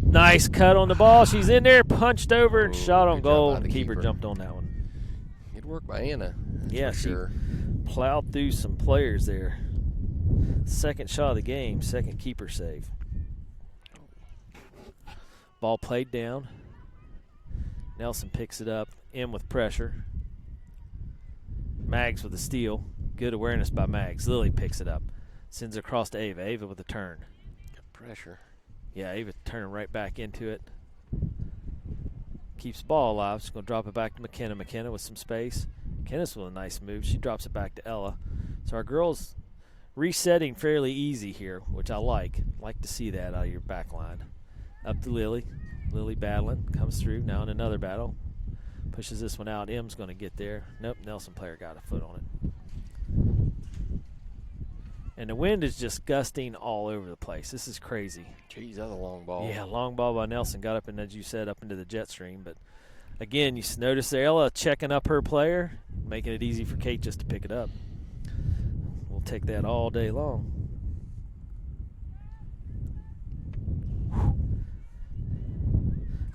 Nice cut on the ball. She's in there. Punched over and shot on goal. The keeper jumped on that one. Good work by Anna. Yeah, she plowed through some players there. Second shot of the game. Second keeper save. Ball played down. Nelson picks it up. M with pressure. Mags with a steal. Good awareness by Mags. Lily picks it up. Sends it across to Ava. Ava with a turn. Got pressure. Yeah, Ava turning right back into it. Keeps the ball alive. She's going to drop it back to McKenna. McKenna with some space. McKenna's with a nice move. She drops it back to Ella. So our girls resetting fairly easy here, which I like. Like to see that out of your back line. Up to Lily. Lily battling. Comes through. Now in another battle. Pushes this one out. M's going to get there. Nope, Nelson player got a foot on it. And the wind is just gusting all over the place. This is crazy. Geez, that's a long ball. Yeah, long ball by Nelson. Got up, and as you said, up into the jet stream. But, again, you notice there Ella checking up her player, making it easy for Kate just to pick it up. We'll take that all day long.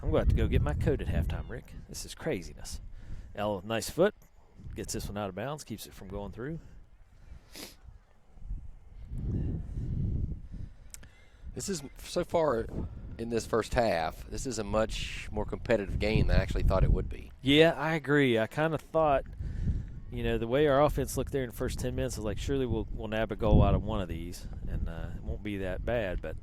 I'm going to have to go get my coat at halftime, Rick. This is craziness. Ella with nice foot. Gets this one out of bounds. Keeps it from going through. This is, so far in this first half, this is a much more competitive game than I actually thought it would be. Yeah, I agree. I kind of thought, you know, the way our offense looked there in the first 10 minutes, I was like, surely we'll nab a goal out of one of these, and it won't be that bad. But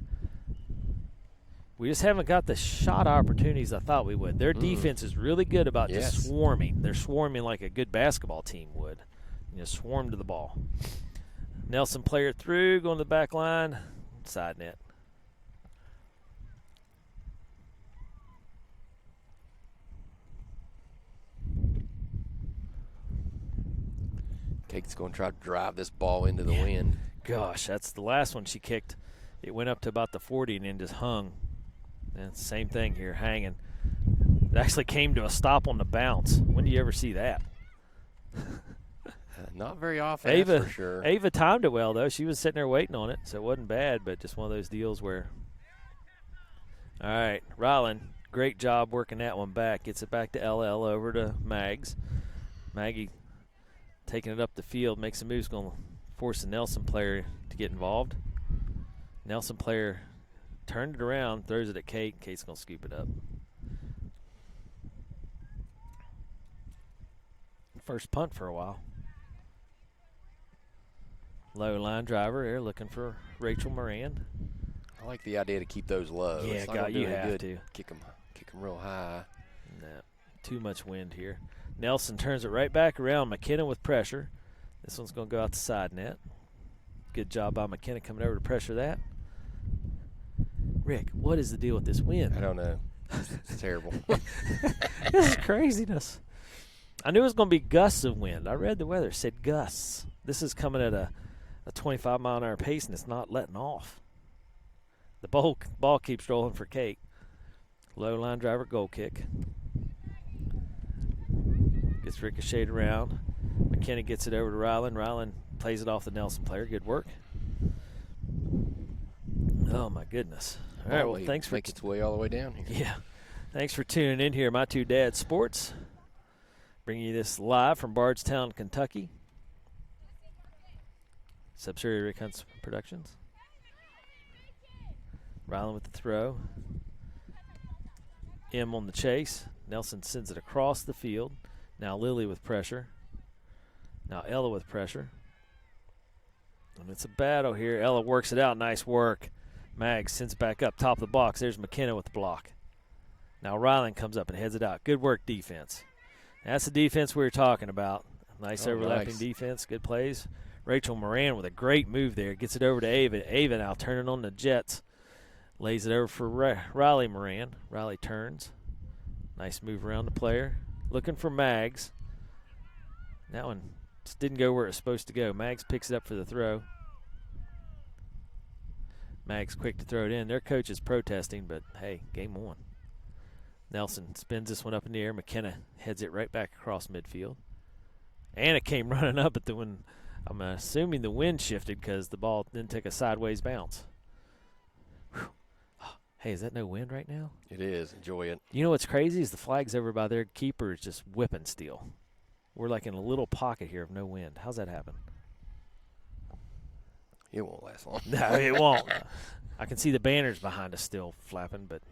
we just haven't got the shot opportunities I thought we would. Their defense is really good about just swarming. They're swarming like a good basketball team would. You know, swarm to the ball. Nelson player through, going to the back line, side net. Kate's going to try to drive this ball into the wind. Gosh, that's the last one she kicked. It went up to about the 40 and then just hung. And same thing here, hanging. It actually came to a stop on the bounce. When do you ever see that? Not very often, that's for sure. Ava timed it well, though. She was sitting there waiting on it, so it wasn't bad, but just one of those deals where. All right, Ryland, great job working that one back. Gets it back to LL over to Mags. Maggie taking it up the field, makes a move, going to force the Nelson player to get involved. Nelson player turned it around, throws it at Kate. Kate's going to scoop it up. First punt for a while. Low line driver here looking for Rachel Moran. I like the idea to keep those low. Yeah, you have to. Kick them real high. No, too much wind here. Nelson turns it right back around. McKenna with pressure. This one's going to go out the side net. Good job by McKenna coming over to pressure that. Rick, what is the deal with this wind? I don't know. It's terrible. This is craziness. I knew it was going to be gusts of wind. I read the weather. It said gusts. This is coming at a 25-mile-an-hour pace, and it's not letting off. The ball keeps rolling for Kate. Low line driver goal kick. Gets ricocheted around. McKenna gets it over to Ryland. Ryland plays it off the Nelson player. Good work. Oh, my goodness. All right, well, thanks for make its way all the way down here. Yeah. Thanks for tuning in here. My Two Dads Sports. Bringing you this live from Bardstown, Kentucky. Subsidiary Rick Hunt's Productions. Ryland with the throw. M on the chase. Nelson sends it across the field. Now Lily with pressure. Now Ella with pressure. And it's a battle here. Ella works it out. Nice work. Mags sends it back up top of the box. There's McKenna with the block. Now Ryland comes up and heads it out. Good work defense. That's the defense we were talking about. Nice overlapping defense. Good plays. Rachel Moran with a great move there. Gets it over to Ava. Ava now turning on the Jets. Lays it over for Riley Moran. Riley turns. Nice move around the player. Looking for Mags. That one just didn't go where it was supposed to go. Mags picks it up for the throw. Mags quick to throw it in. Their coach is protesting, but hey, game on. Nelson spins this one up in the air. McKenna heads it right back across midfield. And it came running up at the wind. I'm assuming the wind shifted because the ball didn't take a sideways bounce. Whew. Hey, is that no wind right now? It is. Enjoy it. You know what's crazy is the flag's over by their keeper is just whipping still. We're like in a little pocket here of no wind. How's that happen? It won't last long. No, it won't. I can see the banners behind us still flapping, but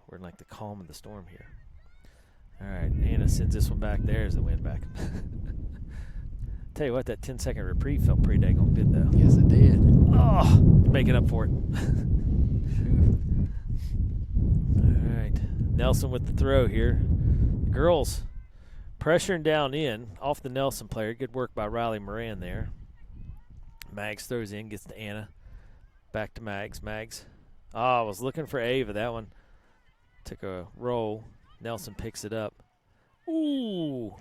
We're in like the calm of the storm here. All right, Anna sends this one back there as the wind back. Tell you what, that 10-second reprieve felt pretty dang good, though. Yes, it did. Oh, making up for it. All right, Nelson with the throw here. The girls pressuring down in off the Nelson player. Good work by Riley Moran there. Mags throws in, gets to Anna. Back to Mags. Mags. Oh, I was looking for Ava. That one took a roll. Nelson picks it up. Ooh.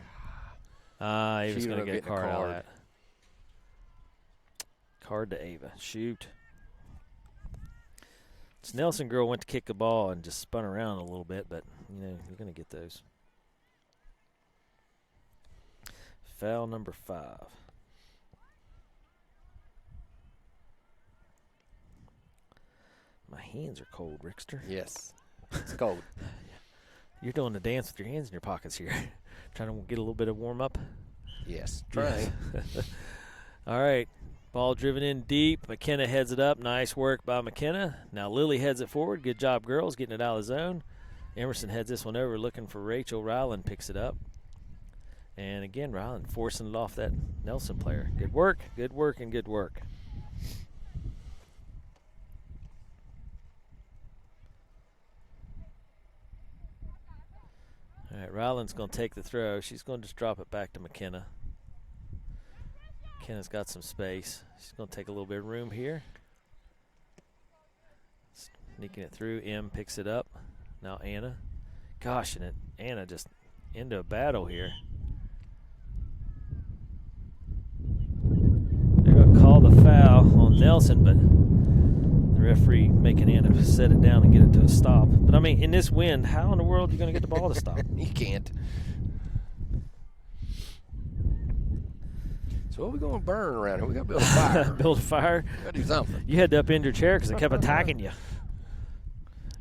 Ava's going to get a card out of that. Card to Ava. Shoot. This Nelson girl went to kick the ball and just spun around a little bit, but, you know, you're going to get those. Foul number 5. My hands are cold, Rickster. Yes, it's cold. You're doing the dance with your hands in your pockets here. Trying to get a little bit of warm up? Yes, trying. All right, ball driven in deep. McKenna heads it up. Nice work by McKenna. Now Lily heads it forward. Good job, girls, getting it out of the zone. Emerson heads this one over, looking for Rachel. Ryland picks it up. And again, Ryland forcing it off that Nelson player. Good work, and good work. All right, Ryland's going to take the throw. She's going to just drop it back to McKenna. McKenna's got some space. She's going to take a little bit of room here. Sneaking it through. M picks it up. Now Anna. Gosh, and Anna just into a battle here. They're going to call the foul on Nelson, but the referee making Anna set it down and get it to a stop. But, I mean, in this wind, how in the world are you going to get the ball to stop? You can't. So what are we going to burn around here? We got to build a fire. Build a fire? We got to do something. You had to upend your chair because it kept attacking you.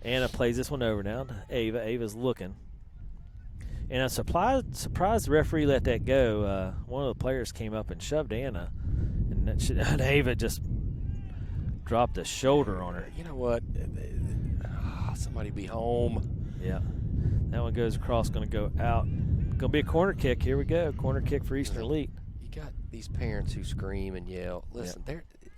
Anna plays this one over now to Ava. Ava's looking. And I'm surprised the referee let that go. One of the players came up and shoved Anna. And Ava just dropped a shoulder on her. You know what? Somebody be home. Yeah. That one goes across, going to go out. Going to be a corner kick. Here we go. Corner kick for Eastern Elite. You got these parents who scream and yell. Listen,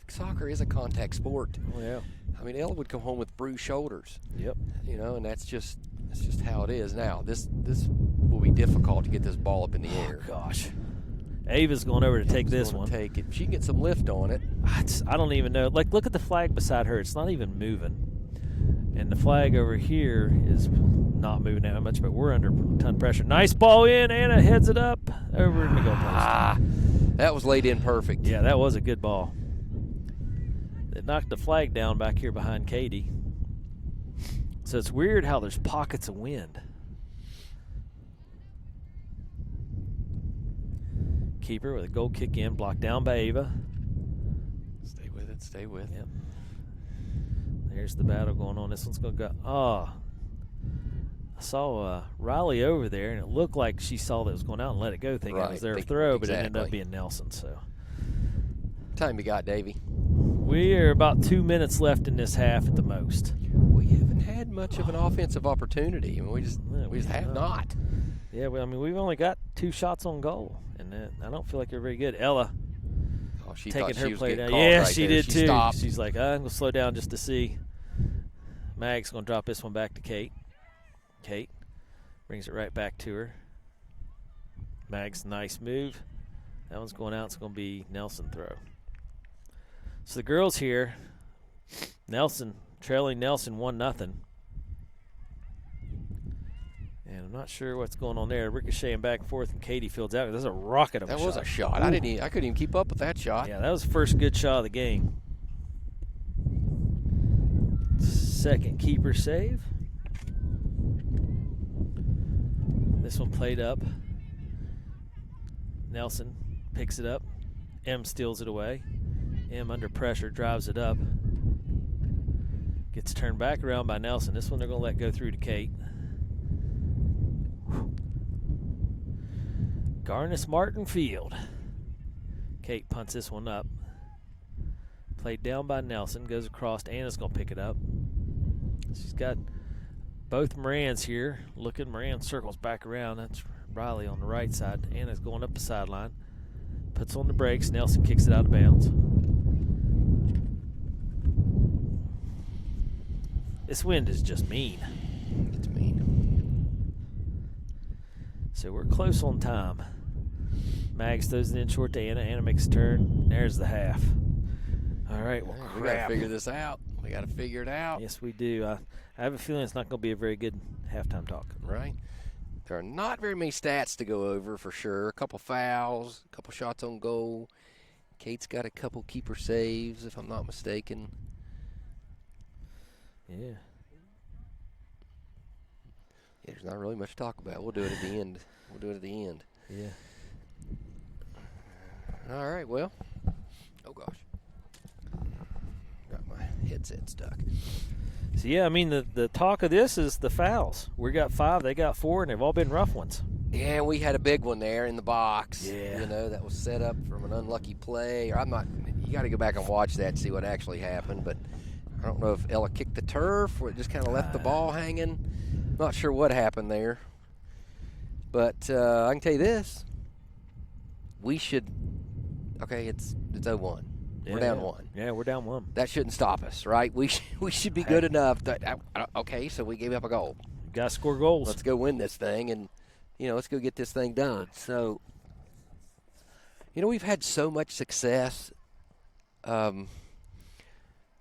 soccer is a contact sport. Oh, yeah. I mean, Ella would come home with bruised shoulders. Yep. You know, and that's just how it is now. This will be difficult to get this ball up in the air. Gosh. Ava's going over to take this one. Take it. She can get some lift on it. I don't even know. Like, look at the flag beside her. It's not even moving. And the flag over here is not moving that much, but we're under a ton of pressure. Nice ball in. Anna heads it up over in the goal post. That was laid in perfect. Yeah, that was a good ball. It knocked the flag down back here behind Katie. So it's weird how there's pockets of wind. Keeper with a goal kick in, blocked down by Ava. Stay with it, stay with it. Yep. There's the battle going on. This one's going to go. Oh. I saw Riley over there, and it looked like she saw that it was going out and let it go, thinking it was their throw, but it ended up being Nelson. So, time you got, Davey? We are about 2 minutes left in this half at the most. We haven't had much of an offensive opportunity. I mean, we just have not. Yeah, I mean, we've only got 2 shots on goal, and I don't feel like they're very good. Ella. Oh, she taking her play down. Yeah, she did too. Stopped. She's like, I'm going to slow down just to see. Mag's going to drop this one back to Kate. Kate brings it right back to her. Mag's nice move. That one's going out. It's going to be Nelson throw. So the girls here, Nelson trailing Nelson 1-0. And I'm not sure what's going on there. Ricocheting back and forth, and Katie fields out. There's a rocket of a shot. That was a shot. I couldn't even keep up with that shot. Yeah, that was the first good shot of the game. Second keeper save. This one played up. Nelson picks it up. M steals it away. M under pressure drives it up. Gets turned back around by Nelson. This one they're going to let go through to Kate. Garnis Martin Field. Kate punts this one up. Played down by Nelson. Goes across. Anna's going to pick it up. She's got both Morans here. Looking, Moran circles back around. That's Riley on the right side. Anna's going up the sideline. Puts on the brakes. Nelson kicks it out of bounds. This wind is just mean. It's mean. So we're close on time. Mags throws it in short to Anna. Anna makes a turn. There's the half. All right, well, we got to figure this out. We got to figure it out. Yes, we do. I have a feeling it's not going to be a very good halftime talk. Right. There are not very many stats to go over for sure. A couple fouls, a couple shots on goal. Kate's got a couple keeper saves, if I'm not mistaken. Yeah. There's not really much to talk about. We'll do it at the end. Yeah. All right, well. Oh, gosh. Got my headset stuck. So, yeah, I mean, the talk of this is the fouls. We got 5, they got 4, and they've all been rough ones. Yeah, we had a big one there in the box. Yeah. You know, that was set up from an unlucky play. Or you got to go back and watch that and see what actually happened. But I don't know if Ella kicked the turf or it just kind of left the ball hanging. Not sure what happened there. But I can tell you this. We should – okay, it's 0-1. Yeah, we're down 1. Yeah, we're down 1. That shouldn't stop us, right? We should be good enough. Okay, so we gave up a goal. Got to score goals. Let's go win this thing and, let's go get this thing done. So, we've had so much success.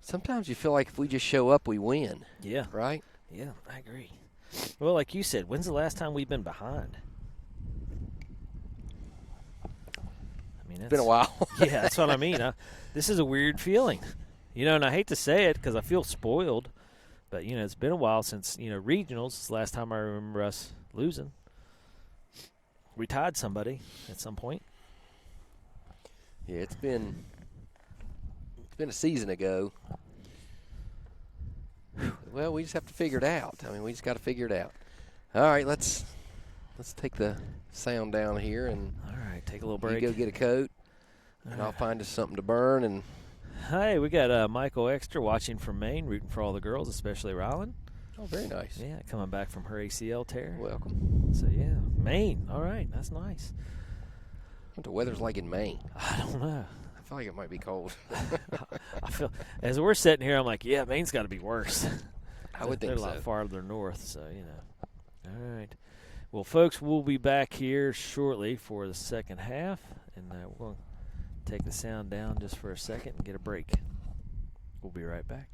Sometimes you feel like if we just show up, we win. Yeah. Right? Yeah, I agree. Well, like you said, when's the last time we've been behind? I mean, it's been a while. Yeah, that's what I mean. This is a weird feeling. And I hate to say it because I feel spoiled. But, it's been a while since, regionals. It's the last time I remember us losing. We tied somebody at some point. Yeah, it's been a season ago. Well, we just have to figure it out. I mean, we just got to figure it out. All right, let's take the sound down here and take a little break. You go get a coat, and I'll find us something to burn. And hey, we got Michael Extra watching from Maine, rooting for all the girls, especially Rylan. Oh, very nice. Yeah, coming back from her ACL tear. Welcome. So yeah, Maine. All right, that's nice. What the weather's like in Maine? I don't know. I feel like it might be cold. I feel as we're sitting here, I'm like, yeah, Maine's got to be worse. I would think so. They're a lot farther north, so All right. Well, folks, we'll be back here shortly for the second half, and we're going to take the sound down just for a second and get a break. We'll be right back.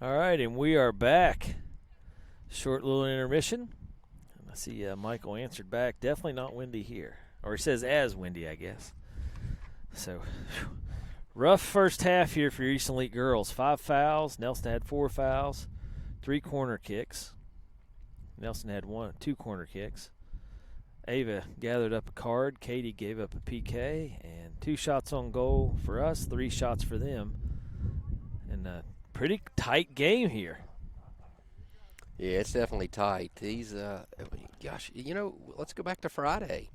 All right, and we are back. Short little intermission. I see Michael answered back. Definitely not windy here. Or he says as windy, I guess. So, rough first half here for Eastern Elite girls. 5 fouls. Nelson had 4 fouls. 3 corner kicks. Nelson had 2 corner kicks. Ava gathered up a card. Katie gave up a PK. And 2 shots on goal for us. 3 shots for them. And pretty tight game here. Yeah, it's definitely tight. These, gosh, let's go back to Friday,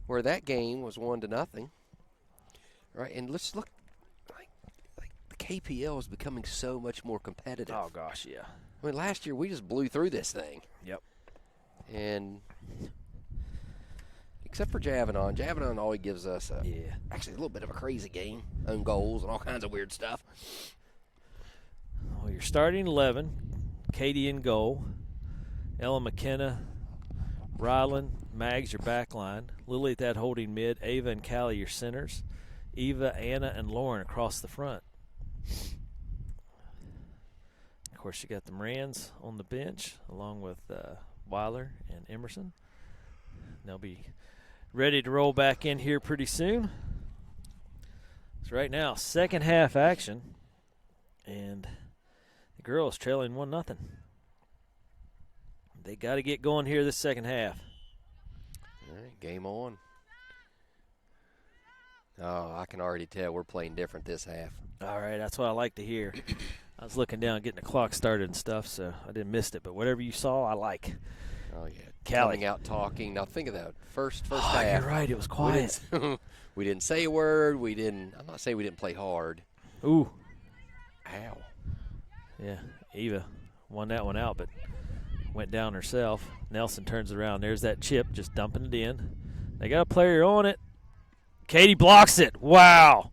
where that game was 1-0, right? And let's look, like the KPL is becoming so much more competitive. Oh gosh, yeah. I mean, last year we just blew through this thing. Yep. And except for Javanon always gives us actually a little bit of a crazy game, own goals and all kinds of weird stuff. Well, you're starting 11. Katie in goal. Ella McKenna, Ryland, Mags your back line. Lily at that holding mid. Ava and Callie your centers. Eva, Anna, and Lauren across the front. Of course, you got the Morans on the bench along with Weiler and Emerson. They'll be ready to roll back in here pretty soon. So right now, second half action. And the girls trailing 1-0. They got to get going here this second half. All right, game on. Oh, I can already tell we're playing different this half. All right, that's what I like to hear. I was looking down, getting the clock started and stuff, so I didn't miss it. But whatever you saw, I like. Oh, yeah. Callie. Coming out talking. Now, think of that. First oh, half. You're right. It was quiet. We didn't say a word. I'm not saying we didn't play hard. Ooh. Ow. Yeah, Eva won that one out, but went down herself. Nelson turns it around. There's that chip, just dumping it in. They got a player on it. Katie blocks it. Wow.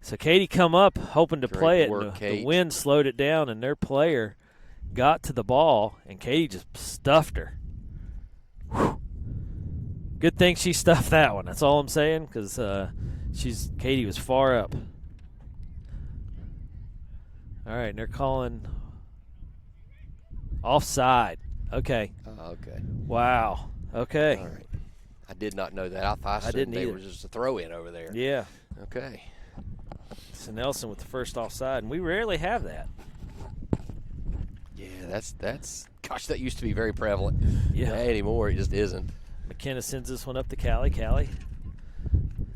So Katie come up hoping to play it. And the wind slowed it down, and their player got to the ball, and Katie just stuffed her. Whew. Good thing she stuffed that one. That's all I'm saying, because Katie was far up. All right, and they're calling offside. Okay. Okay. Wow. Okay. All right. I did not know that. I didn't they either. were just a throw-in over there. Yeah. Okay. So Nelson with the first offside, and we rarely have that. Yeah, that's gosh, that used to be very prevalent. Yeah. Not anymore, it just isn't. McKenna sends this one up to Callie. Callie.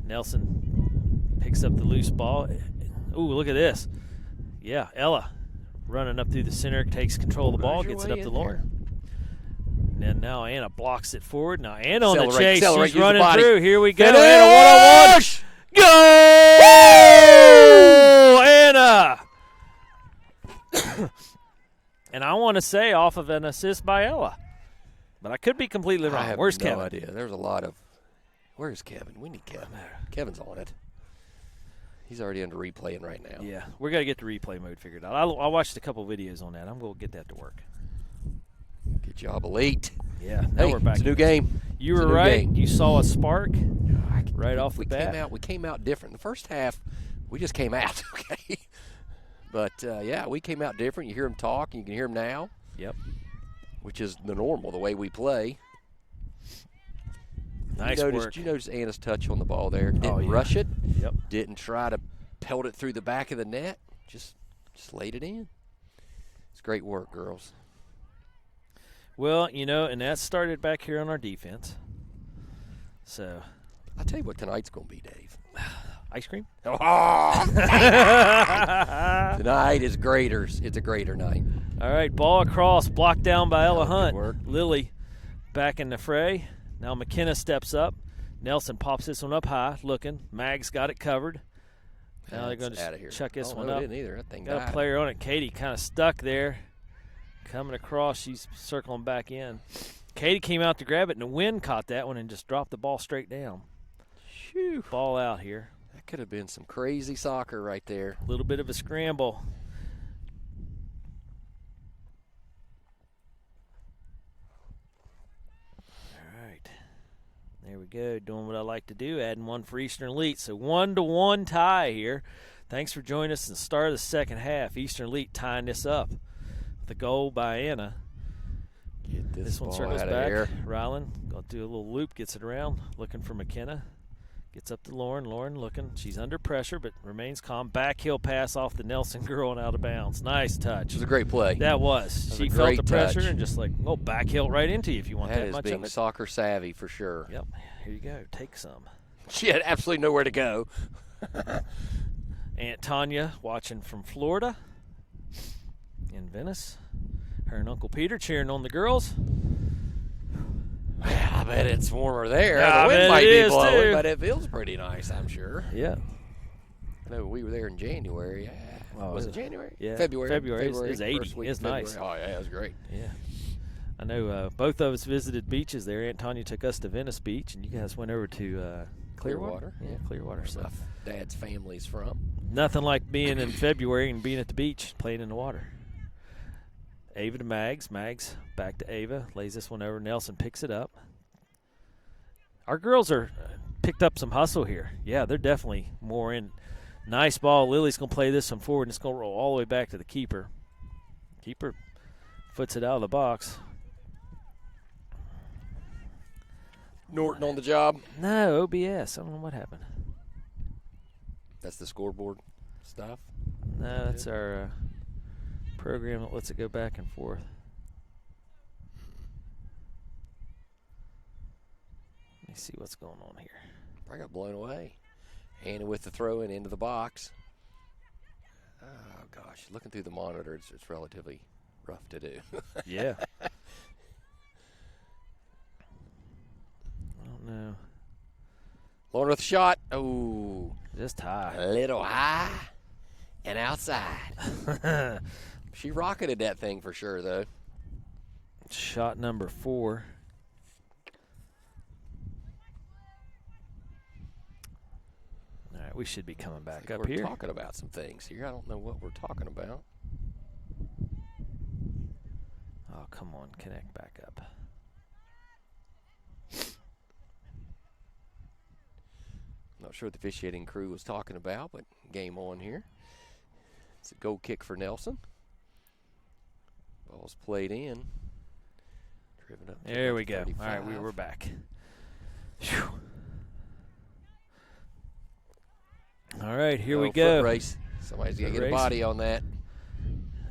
Nelson picks up the loose ball. Ooh, look at this. Yeah, Ella running up through the center, takes control of the ball, gets it up to Lauren. And then now Anna blocks it forward. Now Anna on the chase. She's running through. Here we go. Finish! Anna 1-on-1. Go! Anna! And I want to say off of an assist by Ella. But I could be completely wrong. Where's Kevin? I have no idea. There's a lot of – where's Kevin? We need Kevin. Kevin's on it. He's already under replaying right now. Yeah, we're going to get the replay mode figured out. I watched a couple videos on that. I'm going to get that to work. Good job, Elite. Yeah, now we're back. It's a new game. You were right. You saw a spark right off the bat. We came out different. The first half, we just came out, okay? But, yeah, we came out different. You hear them talk, and you can hear them now. Yep. Which is the normal, the way we play. Nice work. Did you notice Anna's touch on the ball there? Didn't rush it. Yep. Didn't try to pelt it through the back of the net. Just laid it in. It's great work, girls. Well, and that started back here on our defense. So I'll tell you what tonight's going to be, Dave. Ice cream? Oh! Tonight is graders. It's a grader night. All right, ball across, blocked down by Ella Hunt. Work. Lily back in the fray. Now McKenna steps up. Nelson pops this one up high, looking. Mag's got it covered. Now they're going to chuck this one up. Didn't either. That thing got a player on it. Katie kind of stuck there. Coming across, she's circling back in. Katie came out to grab it, and the wind caught that one and just dropped the ball straight down. Whew. Ball out here. That could have been some crazy soccer right there. A little bit of a scramble. All right. There we go. Doing what I like to do, adding one for Eastern Elite. So 1-1 tie here. Thanks for joining us in the start of the second half. Eastern Elite tying this up. the goal by Anna. Get this one ball circles out back. Of here. Ryland going to do a little loop, gets it around, looking for McKenna. Gets up to Lauren. Lauren looking. She's under pressure, but remains calm. Backheel pass off the Nelson girl and out of bounds. Nice touch. It was a great play. That was. She felt the pressure and just like, backheel right into you if you want that much of it. That is being soccer savvy for sure. Yep. Here you go. Take some. She had absolutely nowhere to go. Aunt Tanya watching from Florida in Venice. Her and Uncle Peter cheering on the girls. I bet it's warmer there. Yeah, the wind might be blowing, too. but it feels pretty nice, I'm sure. Yeah. I know we were there in January. Was it January? Yeah. February. February. It was 80. It's nice. Oh, yeah, it was great. Yeah. I know both of us visited beaches there. Aunt Tanya took us to Venice Beach, and you guys went over to Clearwater. Yeah, Clearwater. So my dad's family's from. Nothing like being in February and being at the beach, playing in the water. Ava to Mags. Mags back to Ava. Lays this one over. Nelson picks it up. Our girls are picked up some hustle here. Yeah, they're definitely more in. Nice ball. Lily's going to play this one forward, and it's going to roll all the way back to the keeper. Keeper foots it out of the box. Norton on the job? No, OBS. I don't know what happened. That's the scoreboard stuff? No, that's our program that lets it go back and forth. Let me see what's going on here. I got blown away. Hannah with the throw in into the box. Oh, gosh. Looking through the monitor, it's relatively rough to do. Yeah. I don't know. Lauren with a shot. Oh. Just high. A little high and outside. She rocketed that thing for sure, though. Shot number 4. All right, we should be coming back up here. We're talking about some things here. I don't know what we're talking about. Oh, come on. Connect back up. Not sure what the officiating crew was talking about, but game on here. It's a goal kick for Nelson. Ball's played in. Driven up. There we go. 35. All right, we're back. Whew. All right, here we go. Foot race. Somebody's got to get a body on that.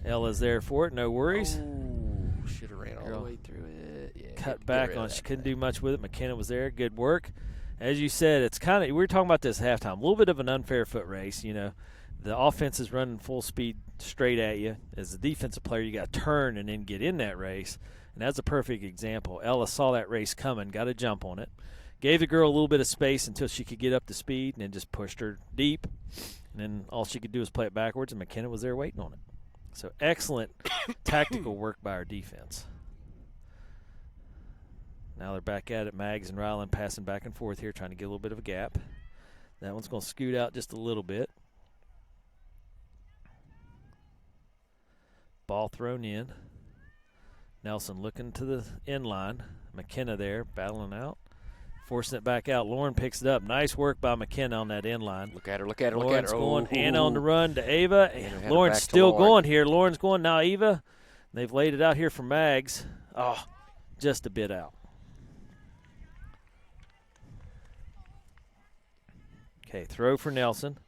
Ella's there for it. No worries. Oh, should have ran all the way through it. Yeah, cut back on. She couldn't do much with it. McKenna was there. Good work. As you said, it's kind of, we were talking about this at halftime, a little bit of an unfair foot race. You know, the offense is running full speed straight at you. As a defensive player, you got to turn and then get in that race. And that's a perfect example. Ella saw that race coming, got a jump on it, gave the girl a little bit of space until she could get up to speed, and then just pushed her deep. And then all she could do was play it backwards, and McKenna was there waiting on it. So excellent tactical work by our defense. Now they're back at it. Mags and Ryland passing back and forth here, trying to get a little bit of a gap. That one's going to scoot out just a little bit. Ball thrown in. Nelson looking to the end line. McKenna there, battling out. Forcing it back out. Lauren picks it up. Nice work by McKenna on that end line. Look at her, look at her, look Lauren's at her. Going. Anna on the run to Ava. Lauren's still going here. Lauren's going now. Eva. They've laid it out here for Mags. Oh, just a bit out. Okay, throw for Nelson.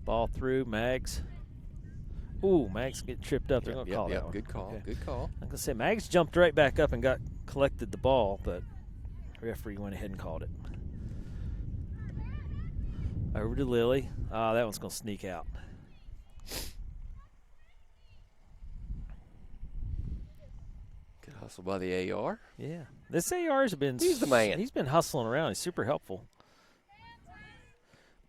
Ball through, Mags. Ooh, Mags get tripped up. They're going to call that one. Good call, okay. Good call. I'm going to say Mags jumped right back up and collected the ball, but the referee went ahead and called it. Over to Lily. That one's going to sneak out. Good hustle by the AR. Yeah. This AR has been... He's the man. He's been hustling around. He's super helpful.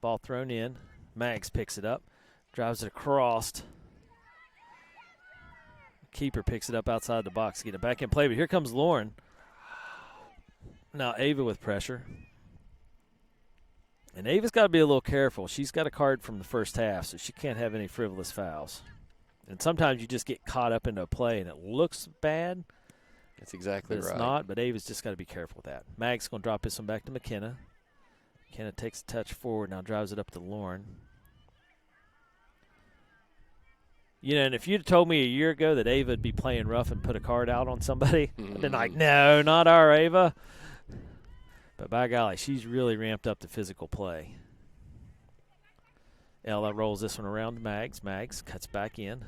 Ball thrown in. Mags picks it up. Drives it across. Keeper picks it up outside the box to get it back in play. But here comes Lauren. Now Ava with pressure. And Ava's got to be a little careful. She's got a card from the first half, so she can't have any frivolous fouls. And sometimes you just get caught up into a play and it looks bad. That's exactly right. It's not, but Ava's just got to be careful with that. Mag's going to drop this one back to McKenna. McKenna takes a touch forward, now drives it up to Lauren. You know, and if you'd told me a year ago that Ava would be playing rough and put a card out on somebody, I'd been like, no, not our Ava. But by golly, she's really ramped up the physical play. Ella rolls this one around to Mags. Mags cuts back in.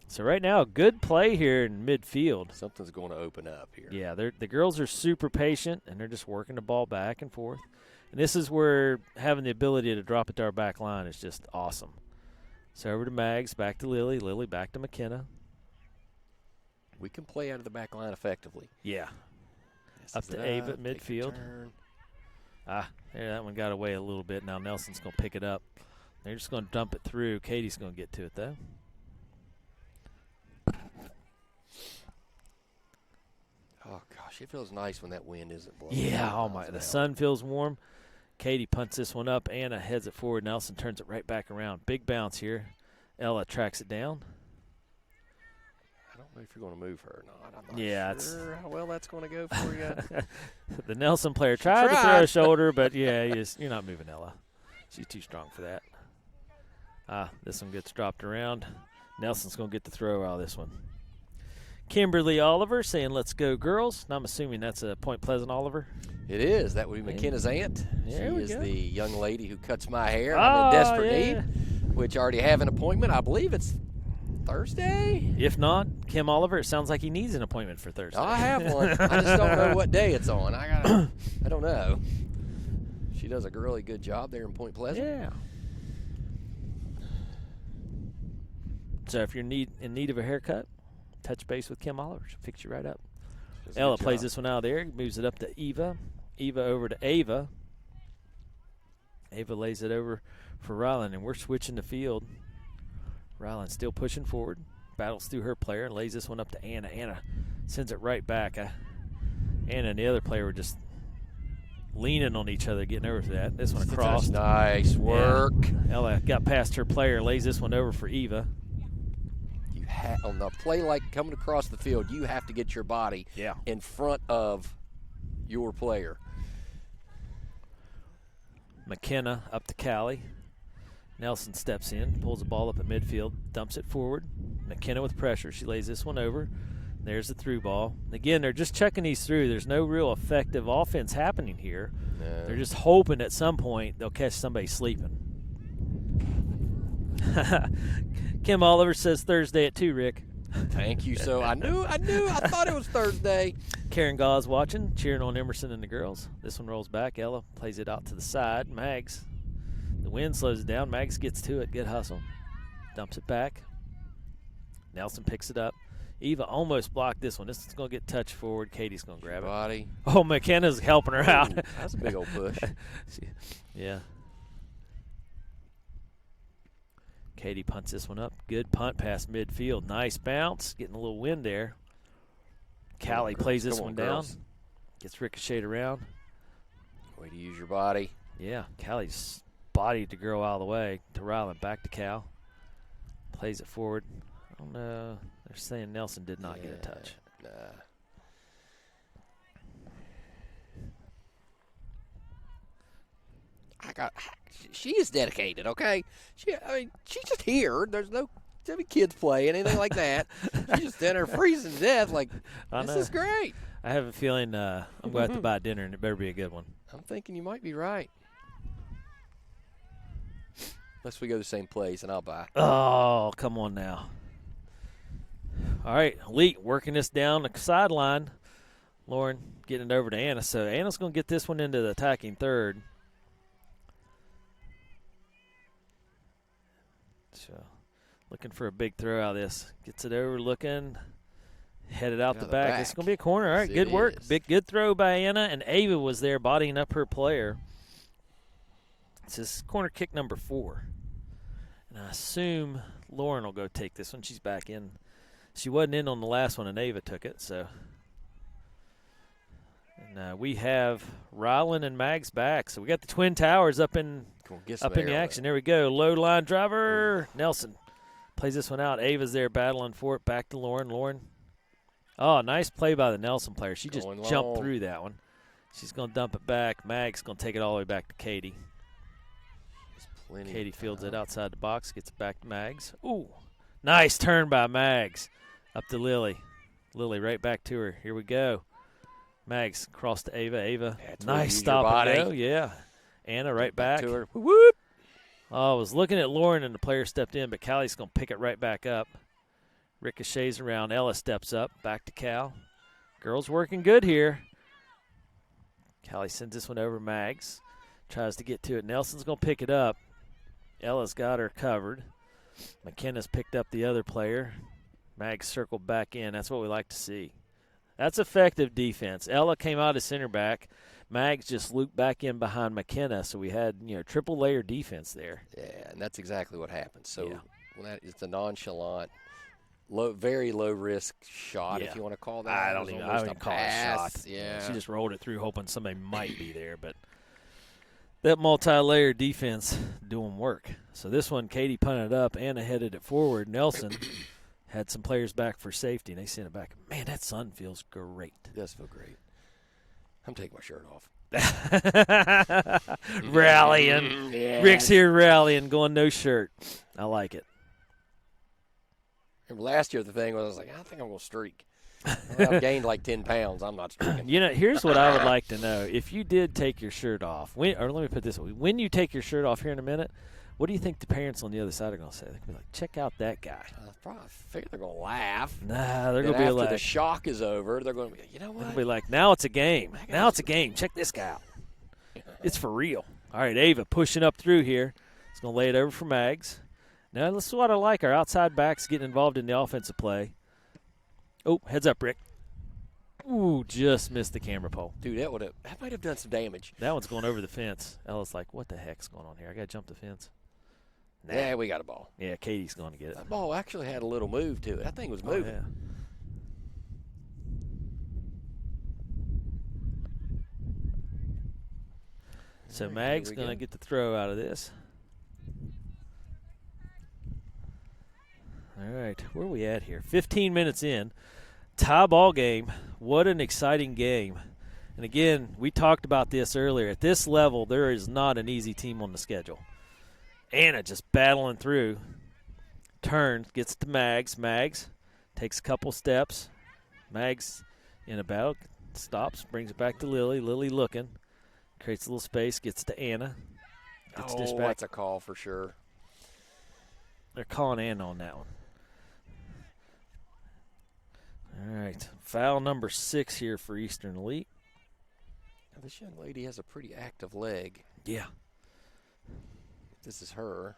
So right now, good play here in midfield. Something's going to open up here. Yeah, the girls are super patient, and they're just working the ball back and forth. And this is where having the ability to drop it to our back line is just awesome. So over to Mags, back to Lily. Lily back to McKenna. We can play out of the back line effectively. Yeah. Up to Ava at midfield. There, that one got away a little bit. Now Nelson's going to pick it up. They're just going to dump it through. Katie's going to get to it, though. Oh, gosh, it feels nice when that wind isn't blowing. Yeah, oh, my. The sun feels warm. Katie punts this one up. Anna heads it forward. Nelson turns it right back around. Big bounce here. Ella tracks it down. I don't know if you're going to move her or not. I'm not sure how well that's going to go for you. The Nelson player tried to throw a shoulder, but, yeah, you're not moving Ella. She's too strong for that. This one gets dropped around. Nelson's going to get the throw out of this one. Kimberly Oliver saying, let's go, girls. And I'm assuming that's a Point Pleasant Oliver. It is. That would be McKenna's aunt. There she is the young lady who cuts my hair. I'm in desperate need, which I already have an appointment. I believe it's Thursday. If not, Kim Oliver, it sounds like he needs an appointment for Thursday. I have one. I just don't know what day it's on. I don't know. She does a really good job there in Point Pleasant. Yeah. So if you're in need of a haircut, touch base with Kim Oliver. She'll fix you right up. Ella plays this one out there, moves it up to Eva. Eva over to Ava. Ava lays it over for Ryland, and we're switching the field. Ryland still pushing forward, battles through her player, and lays this one up to Anna. Anna sends it right back. Anna and the other player were just leaning on each other, getting over to that. This one across. Nice work. Yeah. Ella got past her player, lays this one over for Eva. On a play like coming across the field, you have to get your body in front of your player. McKenna up to Callie. Nelson steps in, pulls the ball up at midfield, dumps it forward. McKenna with pressure. She lays this one over. There's the through ball. Again, they're just checking these through. There's no real effective offense happening here. No. They're just hoping at some point they'll catch somebody sleeping. Kim Oliver says Thursday at 2, Rick. Thank you. So I thought it was Thursday. Karen Gauze watching, cheering on Emerson and the girls. This one rolls back. Ella plays it out to the side. Mags, the wind slows it down. Mags gets to it. Good hustle. Dumps it back. Nelson picks it up. Eva almost blocked this one. This is going to get touched forward. Katie's going to grab it. Body. Oh, McKenna's helping her out. That's a big old push. Yeah. Katie punts this one up. Good punt past midfield. Nice bounce. Getting a little wind there. Callie plays this one down. Gets ricocheted around. Way to use your body. Yeah, Callie's bodied the girl out of the way to Ryland. Back to Cal. Plays it forward. I don't know. They're saying Nelson did not get a touch. Nah. She is dedicated, okay? She's just here. There's no kids play, anything like that. She's just in her freezing to death. Like, this is great. I have a feeling I'm going to have to buy dinner, and it better be a good one. I'm thinking you might be right. Unless we go to the same place, and I'll buy. Oh, come on now. All right, Elite working this down the sideline. Lauren getting it over to Anna. So Anna's going to get this one into the attacking third. So looking for a big throw out of this. Gets it over, looking. Headed out the back. It's going to be a corner. All right, good work. Good throw by Anna, and Ava was there bodying up her player. This is corner kick number 4. And I assume Lauren will go take this one. She's back in. She wasn't in on the last one, and Ava took it. So, and we have Ryland and Mags back. So we got the Twin Towers up in the action. There we go. Low line driver. Nelson plays this one out. Ava's there battling for it. Back to Lauren. Lauren. Oh, nice play by the Nelson player. She just jumped through that one. She's going to dump it back. Mag's going to take it all the way back to Katie. Just Katie fields it outside the box, gets it back to Mags. Ooh, nice turn by Mags. Up to Lily. Lily right back to her. Here we go. Mags cross to Ava. Ava, nice stop and go. Yeah. Anna right back. To her. Whoop. Oh, I was looking at Lauren and the player stepped in, but Callie's going to pick it right back up. Ricochets around. Ella steps up. Back to Cal. Girls working good here. Callie sends this one over. Mags tries to get to it. Nelson's going to pick it up. Ella's got her covered. McKenna's picked up the other player. Mags circled back in. That's what we like to see. That's effective defense. Ella came out as center back. Mags just looped back in behind McKenna, so we had triple layer defense there. Yeah, and that's exactly what happened. So that is the nonchalant, very low risk shot, if you want to call that. I don't even call it a shot. Yeah, she just rolled it through, hoping somebody might be there, but that multi-layer defense doing work. So this one, Katie punted up. Anna headed it forward. Nelson had some players back for safety, and they sent it back. Man, that sun feels great. It does feel great. I'm taking my shirt off. Rallying. Yes. Rick's here rallying, going no shirt. I like it. Remember last year the thing was, I was like, I think I'm going to streak. Well, I've gained like 10 pounds. I'm not streaking. Here's what I would like to know. If you did take your shirt off, or let me put it this way. When you take your shirt off here in a minute, what do you think the parents on the other side are going to say? They're going to be like, check out that guy. I probably figure they're going to laugh. Nah, they're going to be like. After the shock is over, they're going to be, you know what? They'll be like, now it's a game. Now it's a game. Check this guy out. It's for real. All right, Ava pushing up through here. It's going to lay it over for Mags. Now, this is what I like. Our outside backs getting involved in the offensive play. Oh, heads up, Rick. Ooh, just missed the camera pole. Dude, that might have done some damage. That one's going over the fence. Ella's like, what the heck's going on here? I got to jump the fence. Nah. Yeah, we got a ball. Yeah, Katie's going to get it. That ball actually had a little move to it. That thing was moving. Oh, yeah. So Mag's going to get the throw out of this. All right, where are we at here? 15 minutes in. Tie ball game. What an exciting game. And again, we talked about this earlier. At this level, there is not an easy team on the schedule. Anna just battling through. Turns, gets to Mags. Mags takes a couple steps. Mags in a battle, stops, brings it back to Lily. Lily looking. Creates a little space, gets to Anna. Gets this back. That's a call for sure. They're calling Anna on that one. All right, foul number 6 here for Eastern Elite. Now, this young lady has a pretty active leg. Yeah. This is her.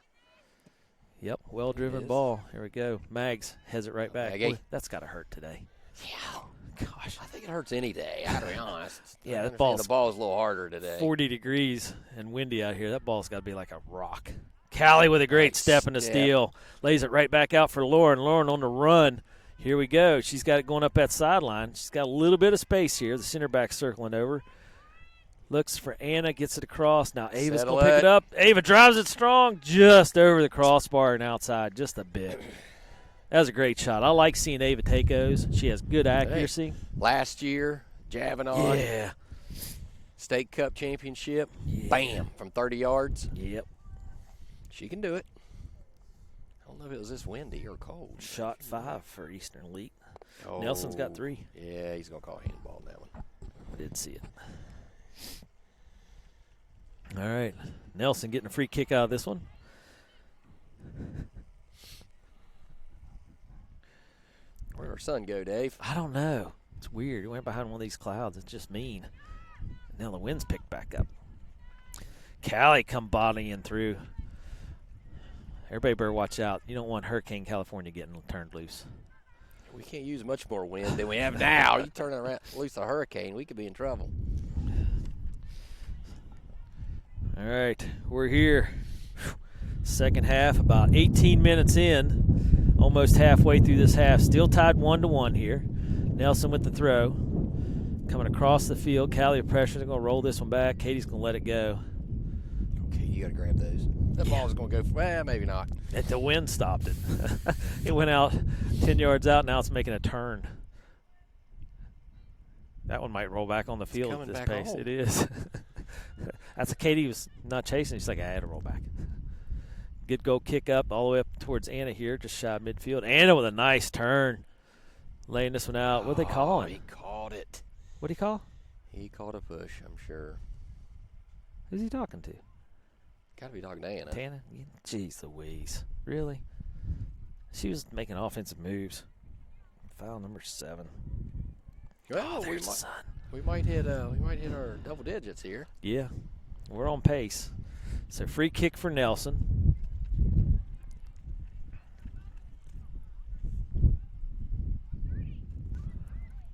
Yep, well-driven ball. Here we go. Mags has it right back. Boy, that's got to hurt today. Yeah. Gosh. I think it hurts any day, I gotta be honest. Yeah, the ball is a little harder today. 40 degrees and windy out here. That ball's got to be like a rock. Callie with a great step and a steal. Lays it right back out for Lauren. Lauren on the run. Here we go. She's got it going up that sideline. She's got a little bit of space here. The center back circling over. Looks for Anna, gets it across. Now Ava's going to pick it up. Ava drives it strong, just over the crossbar and outside, just a bit. That was a great shot. I like seeing Ava take those. She has good accuracy. Last year, Javenon. Yeah. State Cup championship. Yeah. Bam, from 30 yards. Yep. She can do it. I don't know if it was this windy or cold. Shot 5 for Eastern Elite. Oh. Nelson's got 3. Yeah, he's going to call handball on that one. I didn't see it. All right. Nelson getting a free kick out of this one. Where'd our sun go, Dave? I don't know. It's weird. He went behind one of these clouds. It's just mean. Now the wind's picked back up. Callie come bodying through. Everybody better watch out. You don't want Hurricane California getting turned loose. We can't use much more wind than we have now. You turn it around, loose a hurricane, we could be in trouble. All right, we're here. Second half, about 18 minutes in. Almost halfway through this half. Still tied 1-1 here. Nelson with the throw. Coming across the field. Callie with pressure. They're going to roll this one back. Katie's going to let it go. Okay, you got to grab those. That ball's going to go, maybe not. The wind stopped it. It went out 10 yards out. Now it's making a turn. That one might roll back on the field at this pace. Home. It is. That's a Katie was not chasing. She's like, I had to roll back. Good goal kick up all the way up towards Anna here, just shy of midfield. Anna with a nice turn, laying this one out. What are they calling? He caught it. What did he call? He caught a push, I'm sure. Who's he talking to? Got to be talking to Anna. Tana? Jeez Louise. Really? She was making offensive moves. Foul number 7. Well, we might hit our double digits here. Yeah, we're on pace. So free kick for Nelson.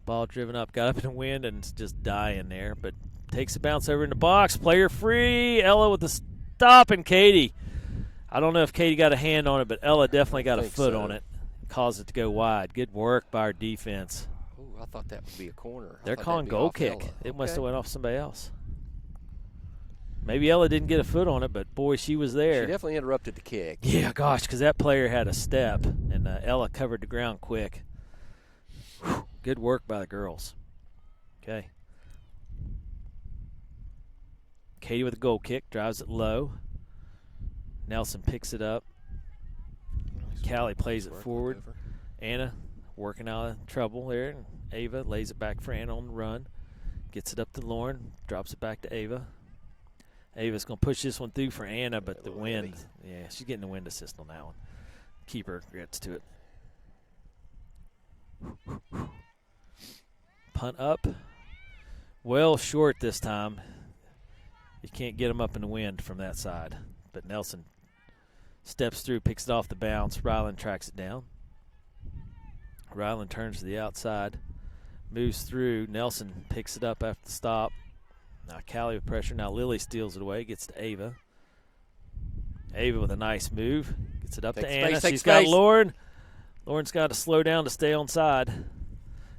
Ball driven up, got up in the wind, and it's just dying there. But takes a bounce over in the box. Player free. Ella with the stop, and Katie. I don't know if Katie got a hand on it, but Ella definitely got a foot on it. Caused it to go wide. Good work by our defense. Oh, I thought that would be a corner. They're calling goal kick. It must have went off somebody else. Maybe Ella didn't get a foot on it, but, boy, she was there. She definitely interrupted the kick. Yeah, gosh, because that player had a step, and Ella covered the ground quick. Whew, good work by the girls. Okay. Katie with a goal kick, drives it low. Nelson picks it up. Callie plays it forward. Anna working out of trouble there. And Ava lays it back for Anna on the run. Gets it up to Lauren. Drops it back to Ava. Ava's going to push this one through for Anna, but the wind. Yeah, she's getting the wind assist on that one. Keeper gets to it. Punt up. Well short this time. You can't get them up in the wind from that side. But Nelson steps through, picks it off the bounce. Ryland tracks it down. Ryland turns to the outside, moves through. Nelson picks it up after the stop. Now Callie with pressure. Now Lily steals it away, gets to Ava. Ava with a nice move. Gets it up to Anna. She's got Lauren. Lauren's got to slow down to stay on side.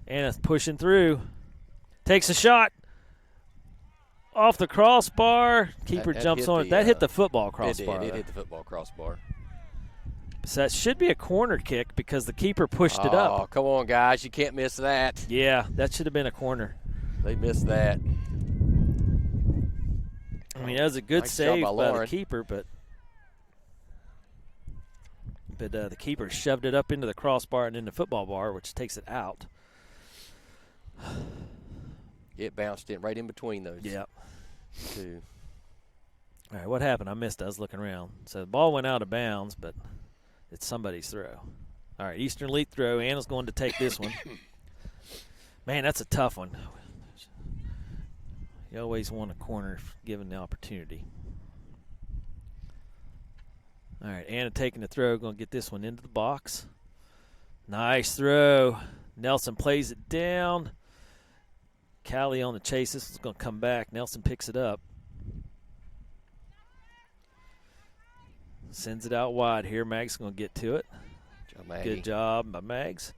Anna's pushing through. Takes a shot. Off the crossbar. Keeper jumps on it. That hit the football crossbar. It hit the football crossbar. So that should be a corner kick because the keeper pushed it up. Oh, come on, guys. You can't miss that. Yeah, that should have been a corner. They missed that. I mean, that was a good save by the keeper, but the keeper shoved it up into the crossbar and into the football bar, which takes it out. It bounced in right in between those. Yep. Two. All right, what happened? I missed it. I was looking around. So the ball went out of bounds, but it's somebody's throw. All right, Eastern Elite throw. Anna's going to take this one. Man, that's a tough one. You always want a corner given the opportunity. All right, Anna taking the throw. Going to get this one into the box. Nice throw. Nelson plays it down. Callie on the chase. This is going to come back. Nelson picks it up. Sends it out wide here. Mag's going to get to it. Good job by Mags.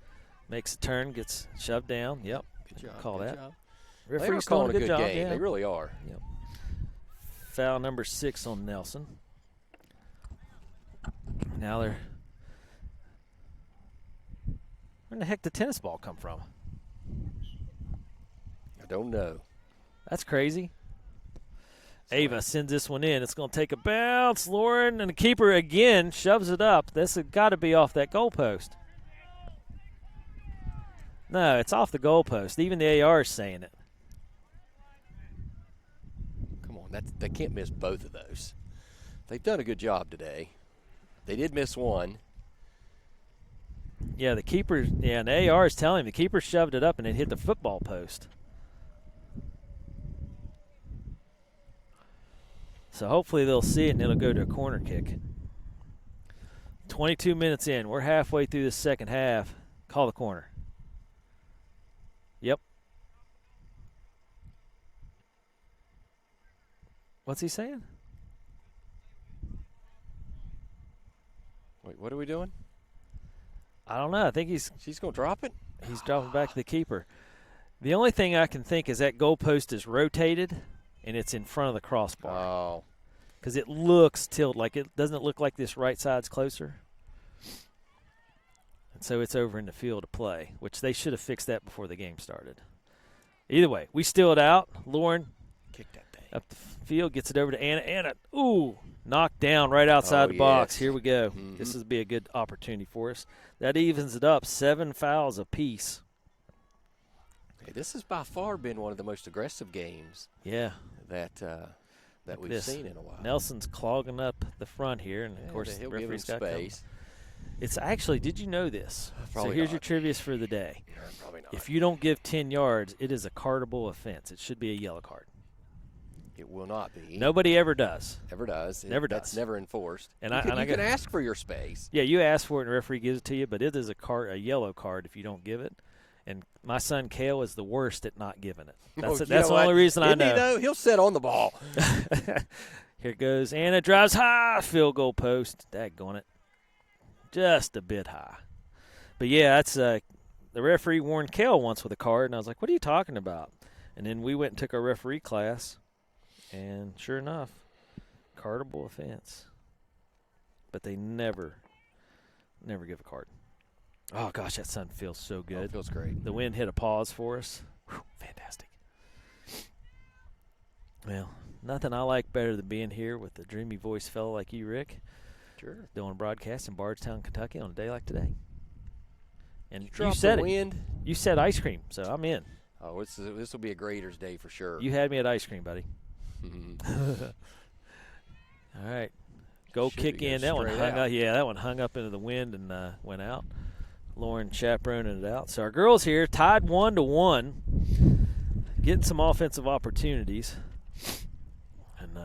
Makes a turn, gets shoved down. Yep. Good job. Call good that. Job. Referee's calling a good job. game. Yeah. They really are. Yep. Foul number 6 on Nelson. Now they're. Where in the heck did the tennis ball come from? I don't know. That's crazy. Ava sends this one in. It's going to take a bounce. Lauren and the keeper again shoves it up. This has got to be off that goalpost. No, it's off the goalpost. Even the AR is saying it. Come on, they can't miss both of those. They've done a good job today. They did miss one. Yeah, the keeper. Yeah, and the AR is telling him the keeper shoved it up and it hit the football post. So hopefully they'll see it and it'll go to a corner kick. 22 minutes in. We're halfway through the second half. Call the corner. Yep. What's he saying? Wait, what are we doing? I don't know. I think she's going to drop it? He's dropping back to the keeper. The only thing I can think is that goalpost is rotated and it's in front of the crossbar. Oh. Because it looks tilted. Like it doesn't look like this right side's closer. And so it's over in the field of play, which they should have fixed that before the game started. Either way, we steal it out. Lauren kick that thing. Up the field, gets it over to Anna. Anna, ooh, knocked down right outside the box. Here we go. This will be a good opportunity for us. That evens it up, 7 fouls apiece. Hey, this has by far been one of the most aggressive games. Yeah. That we've seen in a while. Nelson's clogging up the front here, and of course the referee's got space. It's actually, did you know this? Probably so here's not. your trivia for the day. Probably not. If you don't give 10 yards, it is a cardable offense. It should be a yellow card. It will not be. Nobody ever does. Never does. Never does. That's never enforced. And you can ask for your space. Yeah, you ask for it, and the referee gives it to you, but it is a yellow card if you don't give it. And my son Kale is the worst at not giving it. That's the only reason I know. He'll sit on the ball. Here goes. Anna drives high. Field goal post. Daggone it. Just a bit high. But, yeah, that's the referee warned Kale once with a card, and I was like, what are you talking about? And then we went and took our referee class, and sure enough, cardable offense. But they never give a card. Oh, gosh, that sun feels so good. It feels great. The wind hit a pause for us. Whew, fantastic. Well, nothing I like better than being here with a dreamy voice fellow like you, Rick. Sure. Doing a broadcast in Bardstown, Kentucky on a day like today. And you said it. You said ice cream, so I'm in. Oh, this will be a Grader's day for sure. You had me at ice cream, buddy. All right. Goal kick in. That one hung up. Yeah, that one hung up into the wind and went out. Lauren chaperoning it out. So our girls here tied 1-1, getting some offensive opportunities. And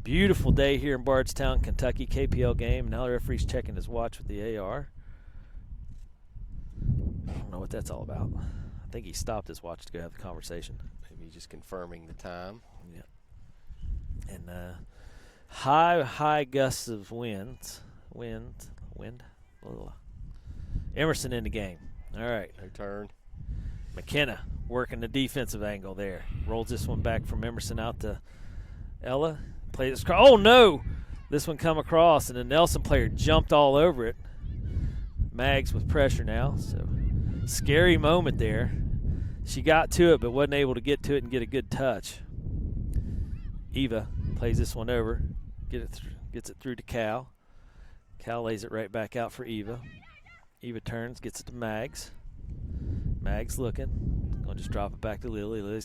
beautiful day here in Bardstown, Kentucky, KPL game. Now the referee's checking his watch with the AR. I don't know what that's all about. I think he stopped his watch to go have the conversation. Maybe just confirming the time. Yeah. And high gusts of wind. Emerson in the game. All right. No turn. McKenna working the defensive angle there. Rolls this one back from Emerson out to Ella. Plays this. Oh, no. This one come across, and the Nelson player jumped all over it. Mags with pressure now. So scary moment there. She got to it but wasn't able to get to it and get a good touch. Eva plays this one over. Gets it through to Cal. Cal lays it right back out for Eva. Eva turns, gets it to Mags. Mags looking. Going to just drop it back to Lily. Lily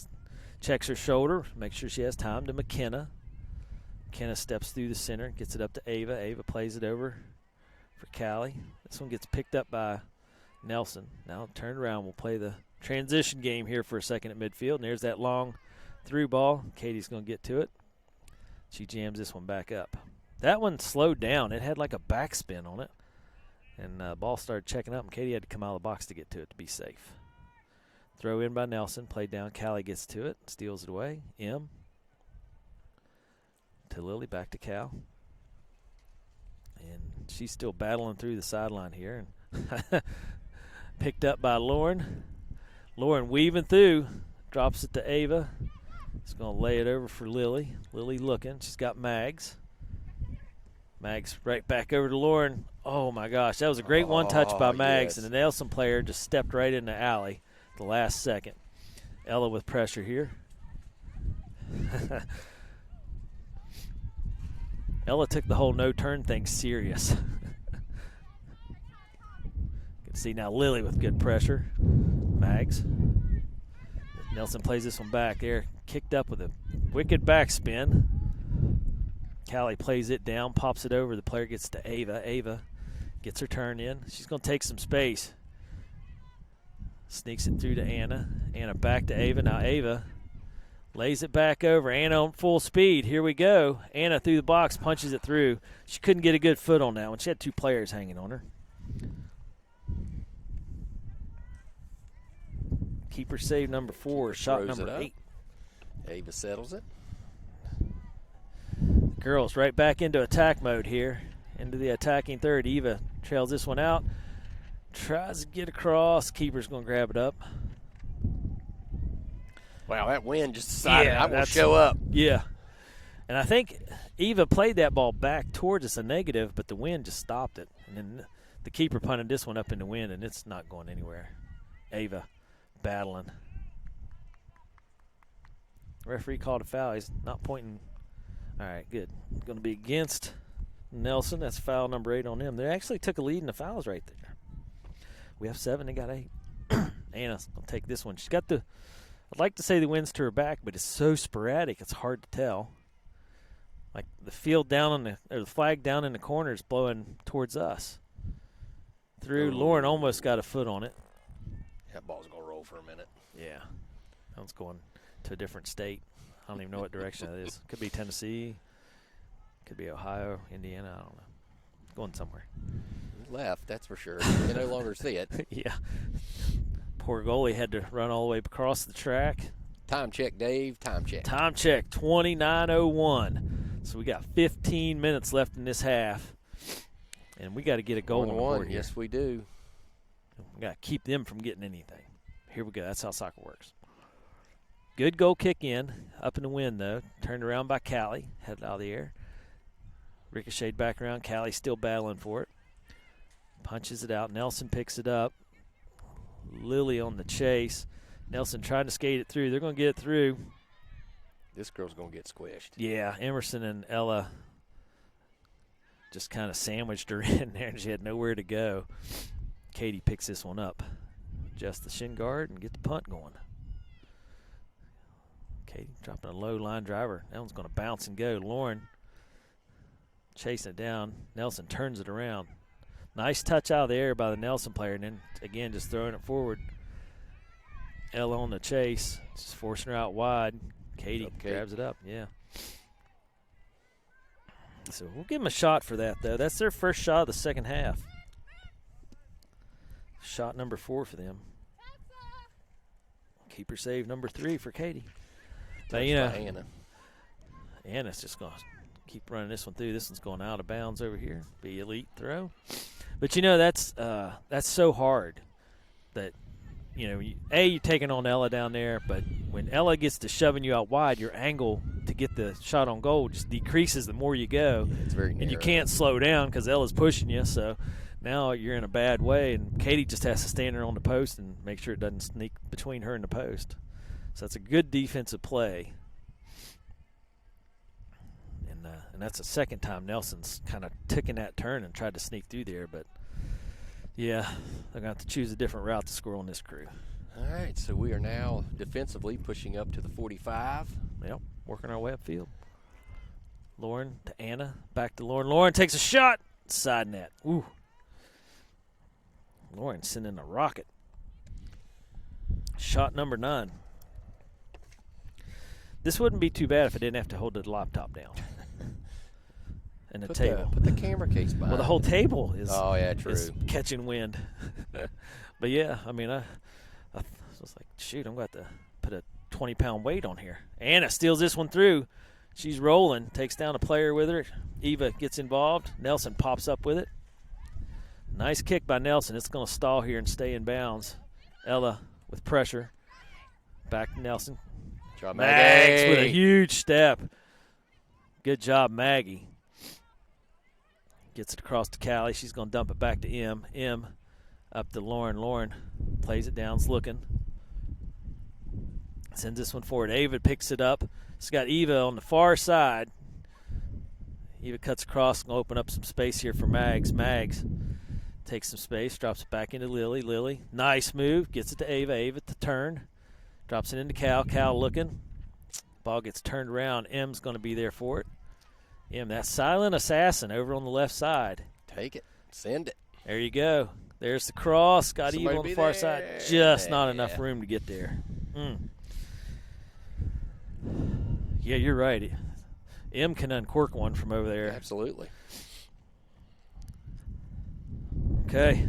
checks her shoulder, makes sure she has time to McKenna. McKenna steps through the center, gets it up to Ava. Ava plays it over for Callie. This one gets picked up by Nelson. Now turned around. We'll play the transition game here for a second at midfield. And there's that long through ball. Katie's going to get to it. She jams this one back up. That one slowed down. It had like a backspin on it. And the ball started checking up, and Katie had to come out of the box to get to it to be safe. Throw in by Nelson. Played down. Callie gets to it. Steals it away. M. To Lily. Back to Cal. And she's still battling through the sideline here. And picked up by Lauren. Lauren weaving through. Drops it to Ava. She's going to lay it over for Lily. Lily looking. She's got Mags. Mags right back over to Lauren. Oh, my gosh. That was a great one-touch by Mags. Yes. And the Nelson player just stepped right in the alley the last second. Ella with pressure here. Ella took the whole no-turn thing serious. You can see now Lily with good pressure. Mags. Nelson plays this one back there. Kicked up with a wicked backspin. Callie plays it down, pops it over. The player gets to Ava. Ava gets her turn in. She's going to take some space. Sneaks it through to Anna. Anna back to Ava. Now Ava lays it back over. Anna on full speed. Here we go. Anna through the box, punches it through. She couldn't get a good foot on that one. She had two players hanging on her. Keeper save number 4, shot number 8. Ava settles it. Girls right back into attack mode here. Into the attacking third. Eva trails this one out. Tries to get across. Keeper's going to grab it up. Wow, that wind just decided I will show up. Yeah. And I think Eva played that ball back towards us, a negative, but the wind just stopped it. And then the keeper punted this one up in the wind, and it's not going anywhere. Ava battling. Referee called a foul. He's not pointing. All right, good. Going to be against Nelson. That's foul number 8 on him. They actually took a lead in the fouls right there. We have 7. They got 8. Anna's going to take this one. She's got the – I'd like to say the wind's to her back, but it's so sporadic it's hard to tell. Like the field down on the flag down in the corner is blowing towards us. Through. Lauren almost got a foot on it. That ball's going to roll for a minute. Yeah. That one's going to a different state. I don't even know what direction it is. Could be Tennessee. Could be Ohio, Indiana. I don't know. Going somewhere. Left, that's for sure. You can no longer see it. Yeah. Poor goalie had to run all the way across the track. Time check, Dave. Time check. Time check, 29:01. So we got 15 minutes left in this half. And we got to get a goal on the board here. Yes, we do. We got to keep them from getting anything. Here we go. That's how soccer works. Good goal kick in. Up in the wind, though. Turned around by Callie. Headed out of the air. Ricocheted back around. Callie still battling for it. Punches it out. Nelson picks it up. Lily on the chase. Nelson trying to skate it through. They're going to get it through. This girl's going to get squished. Yeah, Emerson and Ella just kind of sandwiched her in there, and she had nowhere to go. Katie picks this one up. Adjust the shin guard and get the punt going. Katie dropping a low line driver. That one's going to bounce and go. Lauren chasing it down. Nelson turns it around. Nice touch out of the air by the Nelson player, and then, again, just throwing it forward. Ella on the chase, just forcing her out wide. Katie grabs it up, yeah. So we'll give them a shot for that, though. That's their first shot of the second half. Shot number 4 for them. Keeper save number 3 for Katie. But, you know, Anna's just going to keep running this one through. This one's going out of bounds over here. Be elite throw. But, you know, that's so hard that, you know, you're taking on Ella down there, but when Ella gets to shoving you out wide, your angle to get the shot on goal just decreases the more you go. It's very narrow. And you can't slow down because Ella's pushing you, so now you're in a bad way, and Katie just has to stand there on the post and make sure it doesn't sneak between her and the post. So that's a good defensive play. And that's the second time Nelson's kind of taken that turn and tried to sneak through there. But, yeah, they're going to have to choose a different route to score on this crew. All right, so we are now defensively pushing up to the 45. Yep, working our way upfield. Lauren to Anna, back to Lauren. Lauren takes a shot. Side net. Ooh. Lauren sending a rocket. Shot number 9. This wouldn't be too bad if I didn't have to hold the laptop down. And the table. Put the camera case behind. Well, the whole table is, is catching wind. But, yeah, I mean, I was like, shoot, I'm going to have to put a 20-pound weight on here. Anna steals this one through. She's rolling, takes down a player with her. Eva gets involved. Nelson pops up with it. Nice kick by Nelson. It's going to stall here and stay in bounds. Ella with pressure. Back to Nelson. Job, Mags with a huge step. Good job, Maggie. Gets it across to Callie. She's going to dump it back to M. M up to Lauren. Lauren plays it down. Is looking. Sends this one forward. Ava picks it up. She's got Eva on the far side. Eva cuts across. Going to open up some space here for Mags. Mags takes some space. Drops it back into Lily. Lily, nice move. Gets it to Ava. Ava to turn. Drops it into Cal. Cal looking. Ball gets turned around. M's going to be there for it. M, that silent assassin over on the left side. Take it. Send it. There you go. There's the cross. Got Eva on the far side. Just not enough room to get there. Yeah, you're right. M can uncork one from over there. Absolutely. Okay.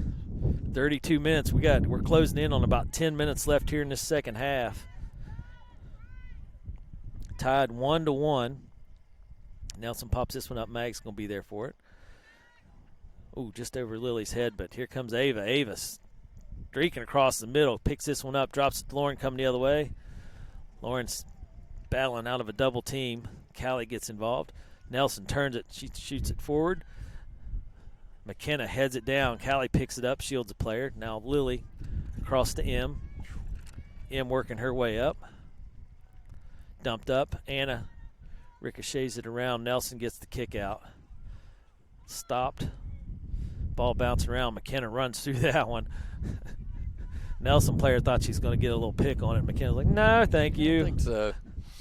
32 minutes. We're closing in on about 10 minutes left here in this second half. Tied 1-1. Nelson pops this one up. Mag's going to be there for it. Ooh, just over Lily's head, but here comes Ava. Ava streaking across the middle. Picks this one up. Drops it to Lauren coming the other way. Lauren's battling out of a double team. Callie gets involved. Nelson turns it. She shoots it forward. McKenna heads it down. Callie picks it up. Shields the player. Now Lily across to M. M working her way up. Dumped up. Anna ricochets it around. Nelson gets the kick out. Stopped. Ball bouncing around. McKenna runs through that one. Nelson player thought she's going to get a little pick on it. McKenna's like, no, thank you. I think so.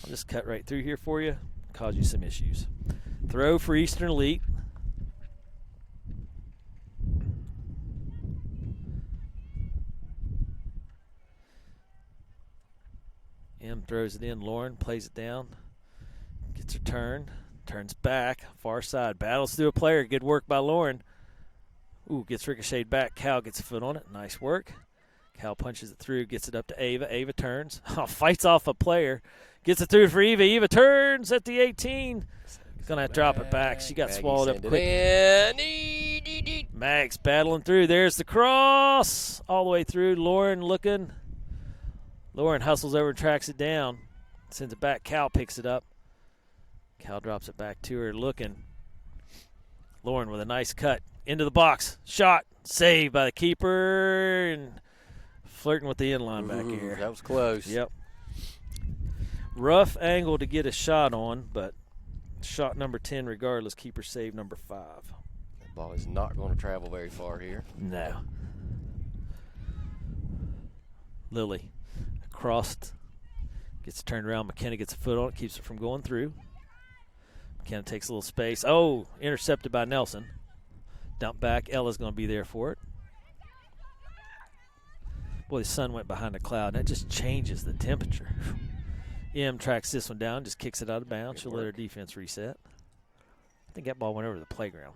I'll just cut right through here for you. Cause you some issues. Throw for Eastern Elite. M throws it in. Lauren plays it down. Gets her turn. Turns back. Far side. Battles through a player. Good work by Lauren. Ooh, gets ricocheted back. Cal gets a foot on it. Nice work. Cal punches it through. Gets it up to Ava. Ava turns. Fights off a player. Gets it through for Eva. Eva turns at the 18. Going to have to drop it back. She got swallowed up quick. Max battling through. There's the cross. All the way through. Lauren looking. Lauren hustles over and tracks it down. Sends it back. Cal picks it up. Cal drops it back to her looking. Lauren with a nice cut. Into the box. Shot. Saved by the keeper. And flirting with the inline back here. That was close. Yep. Rough angle to get a shot on, but shot number 10 regardless. Keeper save number 5. That ball is not going to travel very far here. No. Lily across. Gets turned around. McKenna gets a foot on it. Keeps it from going through. McKenna takes a little space. Oh, intercepted by Nelson. Dump back. Ella's going to be there for it. Boy, the sun went behind a cloud. That just changes the temperature. M tracks this one down, just kicks it out of bounds. She'll let her defense reset. I think that ball went over the playground.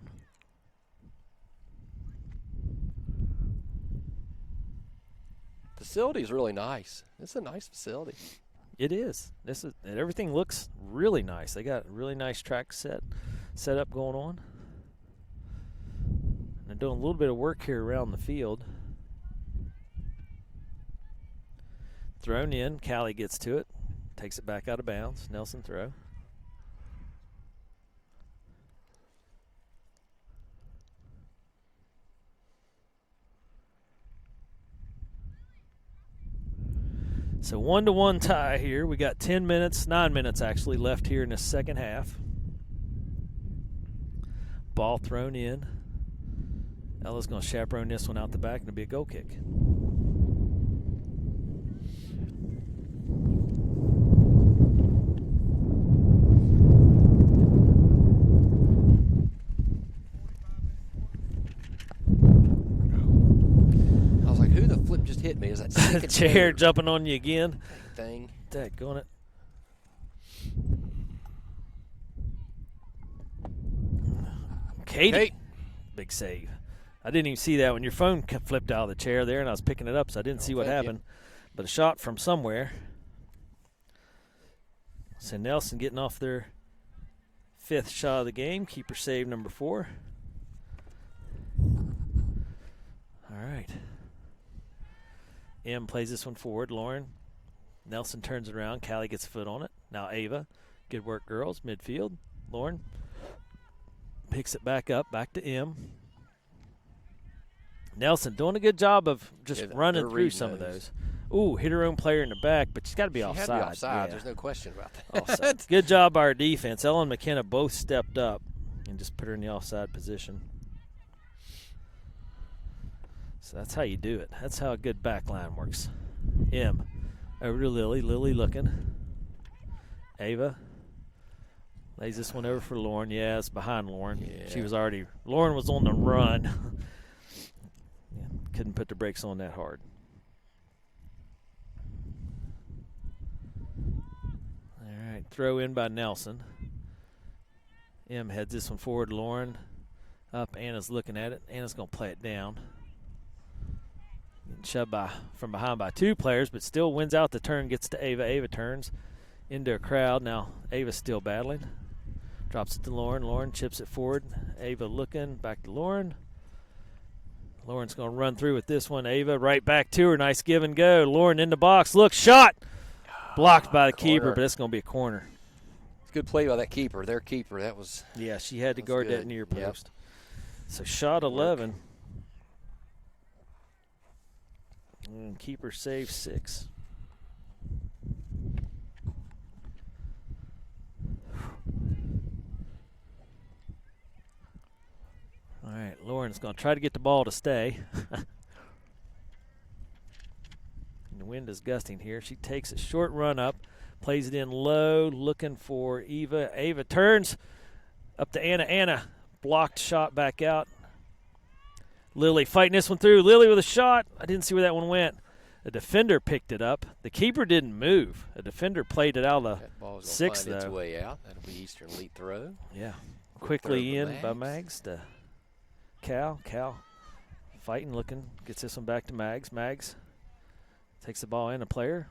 Facility is really nice. It's a nice facility. It is. Everything looks really nice. They got a really nice track set up going on. They're doing a little bit of work here around the field. Thrown in. Callie gets to it. Takes it back out of bounds. Nelson throw. So 1-1 tie here. We got 9 minutes actually left here in the second half. Ball thrown in. Ella's going to chaperone this one out the back, and it'll be a goal kick. Just hit me. Is that chair jumping on you again? Thing. Daggone it. Katie. Big save. I didn't even see that when your phone flipped out of the chair there, and I was picking it up, so I didn't see what happened. But a shot from somewhere. So Nelson getting off their 5th shot of the game. Keeper save number 4. All right. M plays this one forward. Lauren. Nelson turns it around. Callie gets a foot on it. Now Ava. Good work, girls. Midfield. Lauren picks it back up. Back to M. Nelson doing a good job of just running through some of those. Ooh, hit her own player in the back, but she's got to be offside. Had to be offside. Yeah. There's no question about that. Offside. Good job by our defense. Ella and McKenna both stepped up and just put her in the offside position. So that's how you do it. That's how a good back line works. M over to Lily. Lily looking. Ava lays this one over for Lauren. Yeah, it's behind Lauren. Yeah. Lauren was on the run. Couldn't put the brakes on that hard. All right, throw in by Nelson. M heads this one forward. Lauren up. Anna's looking at it. Anna's going to play it down. Shoved from behind by 2 players, but still wins out the turn, gets to Ava. Ava turns into a crowd. Now Ava's still battling. Drops it to Lauren. Lauren chips it forward. Ava looking, back to Lauren. Lauren's going to run through with this one. Ava right back to her. Nice give and go. Lauren in the box. Look, shot. Blocked by the keeper, but it's going to be a corner. It's a good play by that keeper. Their keeper. That was. Yeah, she had to guard that near post. So shot 11. And keeper save 6. Lauren's going to try to get the ball to stay. The wind is gusting here. She takes a short run up, plays it in low, looking for Eva. Ava turns up to Anna. Anna blocked shot back out. Lily fighting this one through. Lily with a shot. I didn't see where that one went. A defender picked it up. The keeper didn't move. A defender played it out of the sixth, though. Its way out. That'll be Eastern Elite throw. Yeah. Quickly in by Mags to Cal. Cal fighting, looking, gets this one back to Mags. Mags takes the ball in, a player.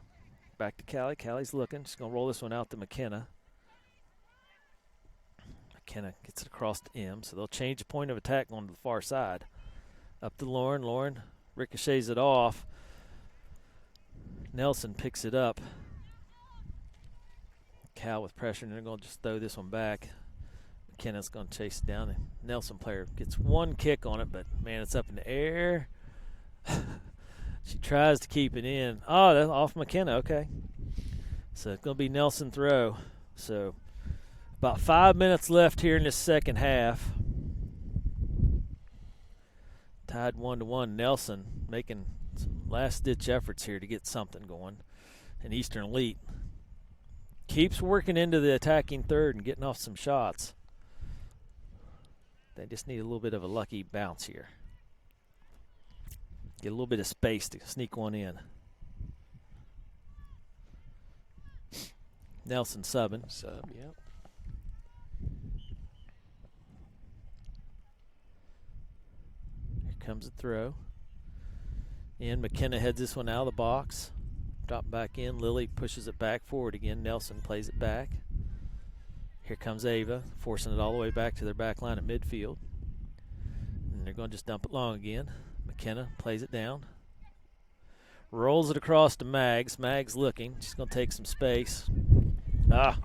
Back to Callie. Callie's looking. She's going to roll this one out to McKenna. McKenna gets it across to M, so they'll change the point of attack on the far side. Up to Lauren. Lauren ricochets it off. Nelson picks it up. Cal with pressure, and they're going to just throw this one back. McKenna's going to chase it down. The Nelson player gets one kick on it, but, man, it's up in the air. She tries to keep it in. Oh, that's off McKenna. Okay. So it's going to be Nelson throw. So about 5 minutes left here in this second half. Tied 1-1. Nelson making some last-ditch efforts here to get something going. And Eastern Elite keeps working into the attacking third and getting off some shots. They just need a little bit of a lucky bounce here. Get a little bit of space to sneak one in. Nelson subbing. Sub, yep. Here comes a throw. And McKenna heads this one out of the box. Drop back in. Lily pushes it back forward again. Nelson plays it back. Here comes Ava, forcing it all the way back to their back line at midfield. And they're going to just dump it long again. McKenna plays it down. Rolls it across to Mags. Mags looking. She's going to take some space. Ah.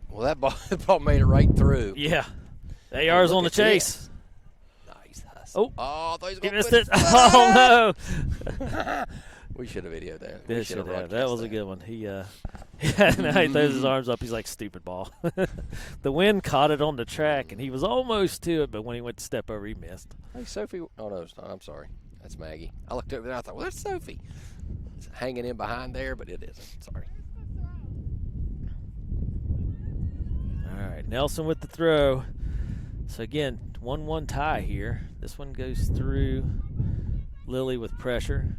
Well, that ball made it right through. Yeah. AR's on the chase. Nice hustle. Oh, I thought he was he going to missed it. Oh, no. We should have videoed that. That was a good one. He throws his arms up. He's like, stupid ball. The wind caught it on the track, and he was almost to it, but when he went to step over, he missed. Hey, Sophie. Oh, no, it's not. I'm sorry. That's Maggie. I looked over there, and I thought, well, that's Sophie. It's hanging in behind there, but it isn't. Sorry. All right, Nelson with the throw. So, again, 1-1 tie here. This one goes through Lily with pressure.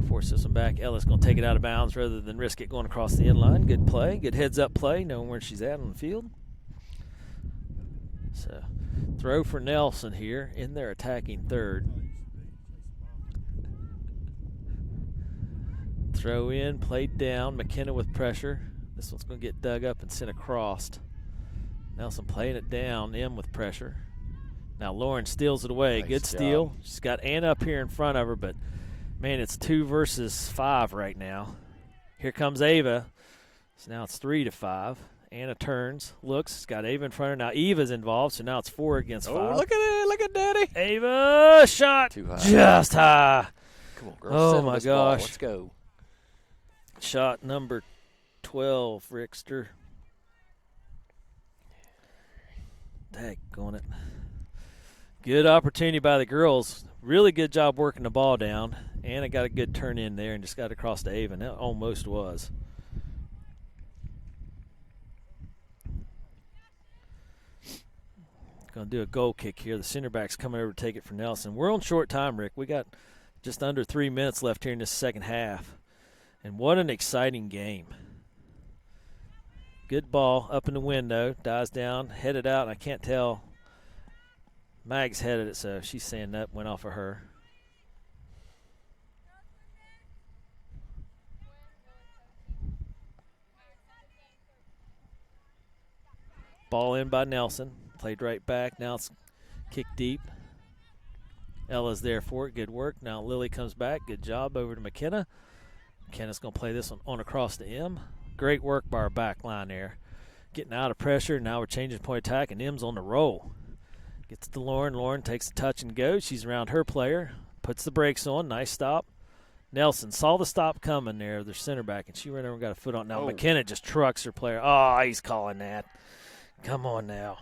Force this one back. Ellis going to take it out of bounds rather than risk it going across the end line. Good play. Good heads-up play, knowing where she's at on the field. So, throw for Nelson here in their attacking third. Throw in, played down. McKenna with pressure. This one's going to get dug up and sent across. Nelson playing it down. M with pressure. Now Lauren steals it away. Nice Good steal. She's got Anna up here in front of her, but man, it's 2 versus 5 right now. Here comes Ava. So now it's 3-5. Anna turns, looks, got Ava in front of her. Now Eva's involved, so now it's 4 against 5. Oh, look at it. Look at Daddy. Ava, shot. Too high. Just high. Come on, girl. Oh, my gosh. Ball. Let's go. Shot number 12, Rickster. Daggone it. Good opportunity by the girls. Really good job working the ball down. Anna got a good turn in there and just got across to Ava. That almost was. Going to do a goal kick here. The center back's coming over to take it for Nelson. We're on short time, Rick. We got just under 3 minutes left here in this second half. And what an exciting game. Good ball up in the window. Dies down, headed out. I can't tell. Mags headed it, so she's saying that went off of her. Ball in by Nelson. Played right back. Now it's kicked deep. Ella's there for it. Good work. Now Lily comes back. Good job over to McKenna. McKenna's going to play this one on across to M. Great work by our back line there. Getting out of pressure. Now we're changing point of attack, and M's on the roll. Gets to Lauren. Lauren takes a touch and goes. She's around her player. Puts the brakes on. Nice stop. Nelson saw the stop coming there, their center back, and she ran over and got a foot on. Now McKenna just trucks her player. Oh, he's calling that. Come on now.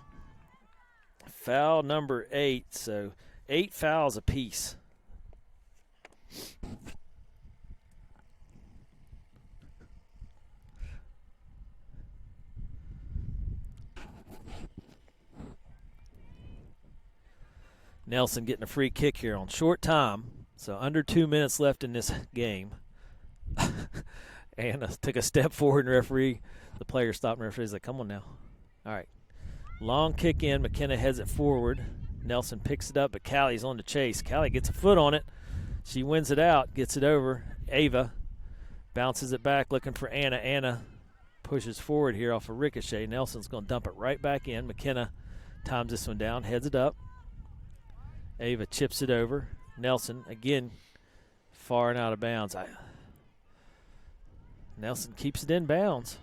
Foul number 8, so 8 fouls apiece. Nelson getting a free kick here on short time, so under 2 minutes left in this game. And took a step forward, and the player stopped, and referee's like, come on now. All right. Long kick in. McKenna heads it forward. Nelson picks it up, but Callie's on the chase. Callie gets a foot on it. She wins it out, gets it over. Ava bounces it back, looking for Anna. Anna pushes forward here off a ricochet. Nelson's going to dump it right back in. McKenna times this one down, heads it up. Ava chips it over. Nelson, again, far and out of bounds. Nelson keeps it in bounds.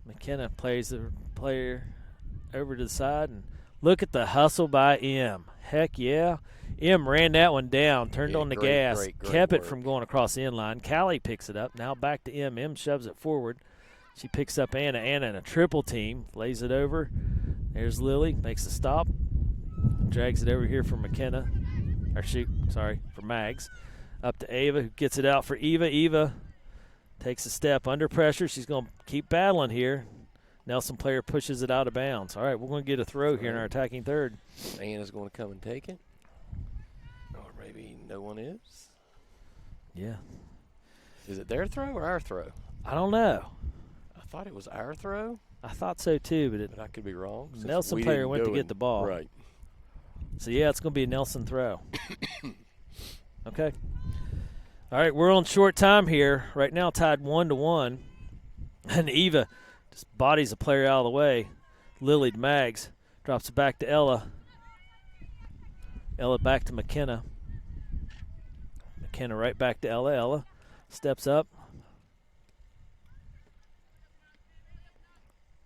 McKenna plays the player over to the side, and look at the hustle by M. Heck yeah. M ran that one down, turned on the gas, kept it from going across the inline. Callie picks it up. Now back to M. M shoves it forward. She picks up Anna. Anna in a triple team, lays it over. There's Lily, makes a stop. Drags it over here for McKenna. For Mags. Up to Ava, who gets it out for Eva. Eva takes a step under pressure. She's going to keep battling here. Nelson player pushes it out of bounds. All right, we're going to get a throw here in our attacking third. Anna's going to come and take it. Or maybe no one is. Yeah. Is it their throw or our throw? I don't know. I thought it was our throw. I thought so too, but I could be wrong. Nelson player went to get the ball. Right. So, yeah, it's going to be a Nelson throw. Okay. All right, we're on short time here. Right now tied 1-1. And Eva just bodies a player out of the way. Lily to Mags. Drops it back to Ella. Ella back to McKenna. McKenna right back to Ella. Ella steps up.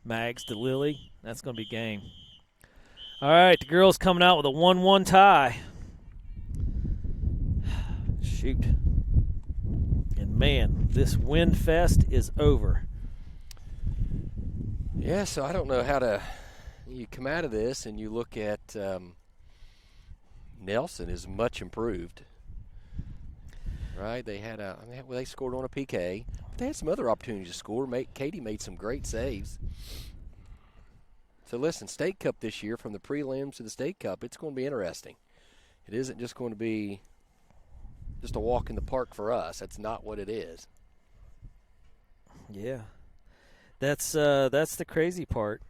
Mags to Lily. That's going to be game. All right, the girls coming out with a 1-1 tie. Shoot. And, man, this wind fest is over. Yeah, so I don't know how to – you come out of this and you look at Nelson is much improved. Right? They had they scored on a PK. But they had some other opportunities to score. Katie made some great saves. So, listen, State Cup this year, from the prelims to the State Cup, it's going to be interesting. It isn't just going to be just a walk in the park for us. That's not what it is. Yeah. That's the crazy part.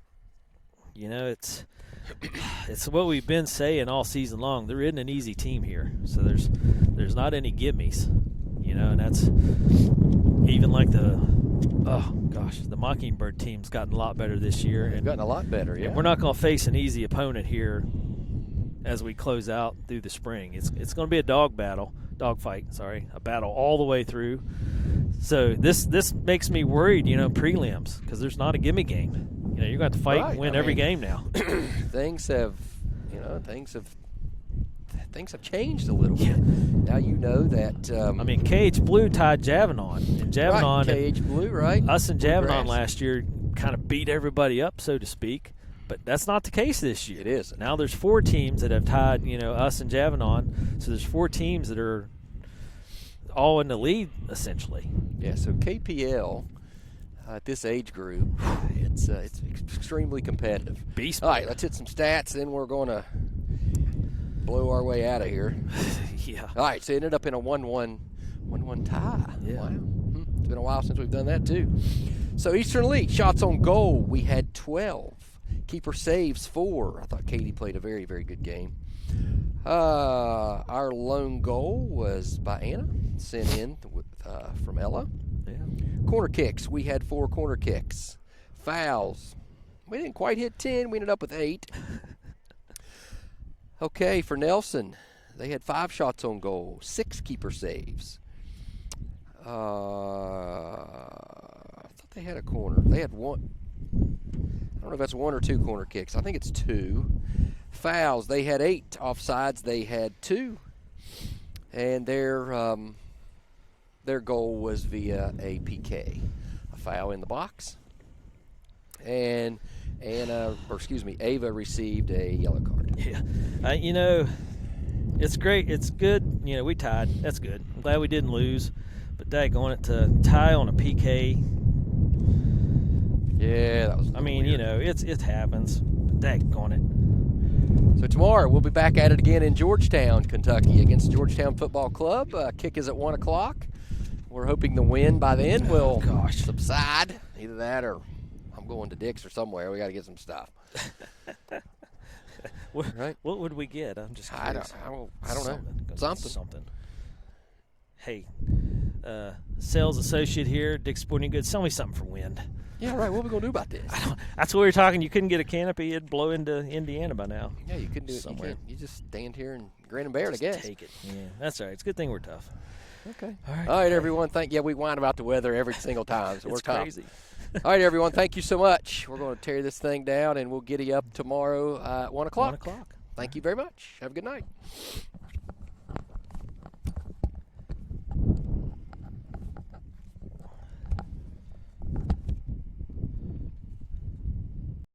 You know, it's what we've been saying all season long. There isn't an easy team here. So there's not any gimmies. You know, and that's even like the Mockingbird team's gotten a lot better this year. They've gotten a lot better, yeah. And we're not going to face an easy opponent here as we close out through the spring. It's going to be a dogfight, a battle all the way through. So this makes me worried, prelims, because there's not a gimme game. You're going to have to fight and win every game now. Things have changed a little bit. Now you know that. KH Blue tied Javanon, and Javanon. Right, KH Blue, right? Us and Javanon last year kind of beat everybody up, so to speak. But that's not the case this year. It is. Now there's 4 teams that have tied, us and Javanon. So there's 4 teams that are all in the lead, essentially. Yeah, so KPL at this age group, it's extremely competitive. Beast. All right, let's hit some stats, then we're going to blow our way out of here. Yeah. All right, so it ended up in a 1-1 tie. Yeah. Wow. It's been a while since we've done that, too. So Eastern Elite, shots on goal, we had 12. Keeper saves 4. I thought Katie played a very, very good game. Our lone goal was by Anna, sent in from Ella. Yeah. Corner kicks, we had 4 corner kicks. Fouls, we didn't quite hit 10. We ended up with 8. Okay, for Nelson, they had 5 shots on goal, 6 keeper saves. I thought they had a corner. They had 1. I don't know if that's 1 or 2 corner kicks. I think it's 2. Fouls, they had 8. Offsides, they had 2. And their goal was via a PK, a foul in the box. And Ava received a yellow card. Yeah. It's great. It's good. We tied. That's good. I'm glad we didn't lose. But daggone it, to tie on a PK. Yeah, that was weird. It happens. But daggone it. So tomorrow we'll be back at it again in Georgetown, Kentucky, against Georgetown Football Club. Kick is at 1 o'clock. We're hoping the wind by then will subside. Either that or I'm going to Dick's or somewhere. We got to get some stuff. Right? What would we get? I'm just curious. I don't know. Something. Hey, sales associate here, Dick's Sporting Goods. Sell me something for wind. Yeah, right. What are we going to do about this? That's what we were talking. You couldn't get a canopy. It'd blow into Indiana by now. Yeah, you couldn't do it somewhere. You just stand here and grin and bear it, I guess. Take it. Yeah, that's all right. It's a good thing we're tough. Okay. All right, everyone. We whine about the weather every single time, so we're tough. Crazy. All right, everyone. Thank you so much. We're going to tear this thing down, and we'll get you up tomorrow at 1 o'clock. 1 o'clock. Thank you very much. Have a good night.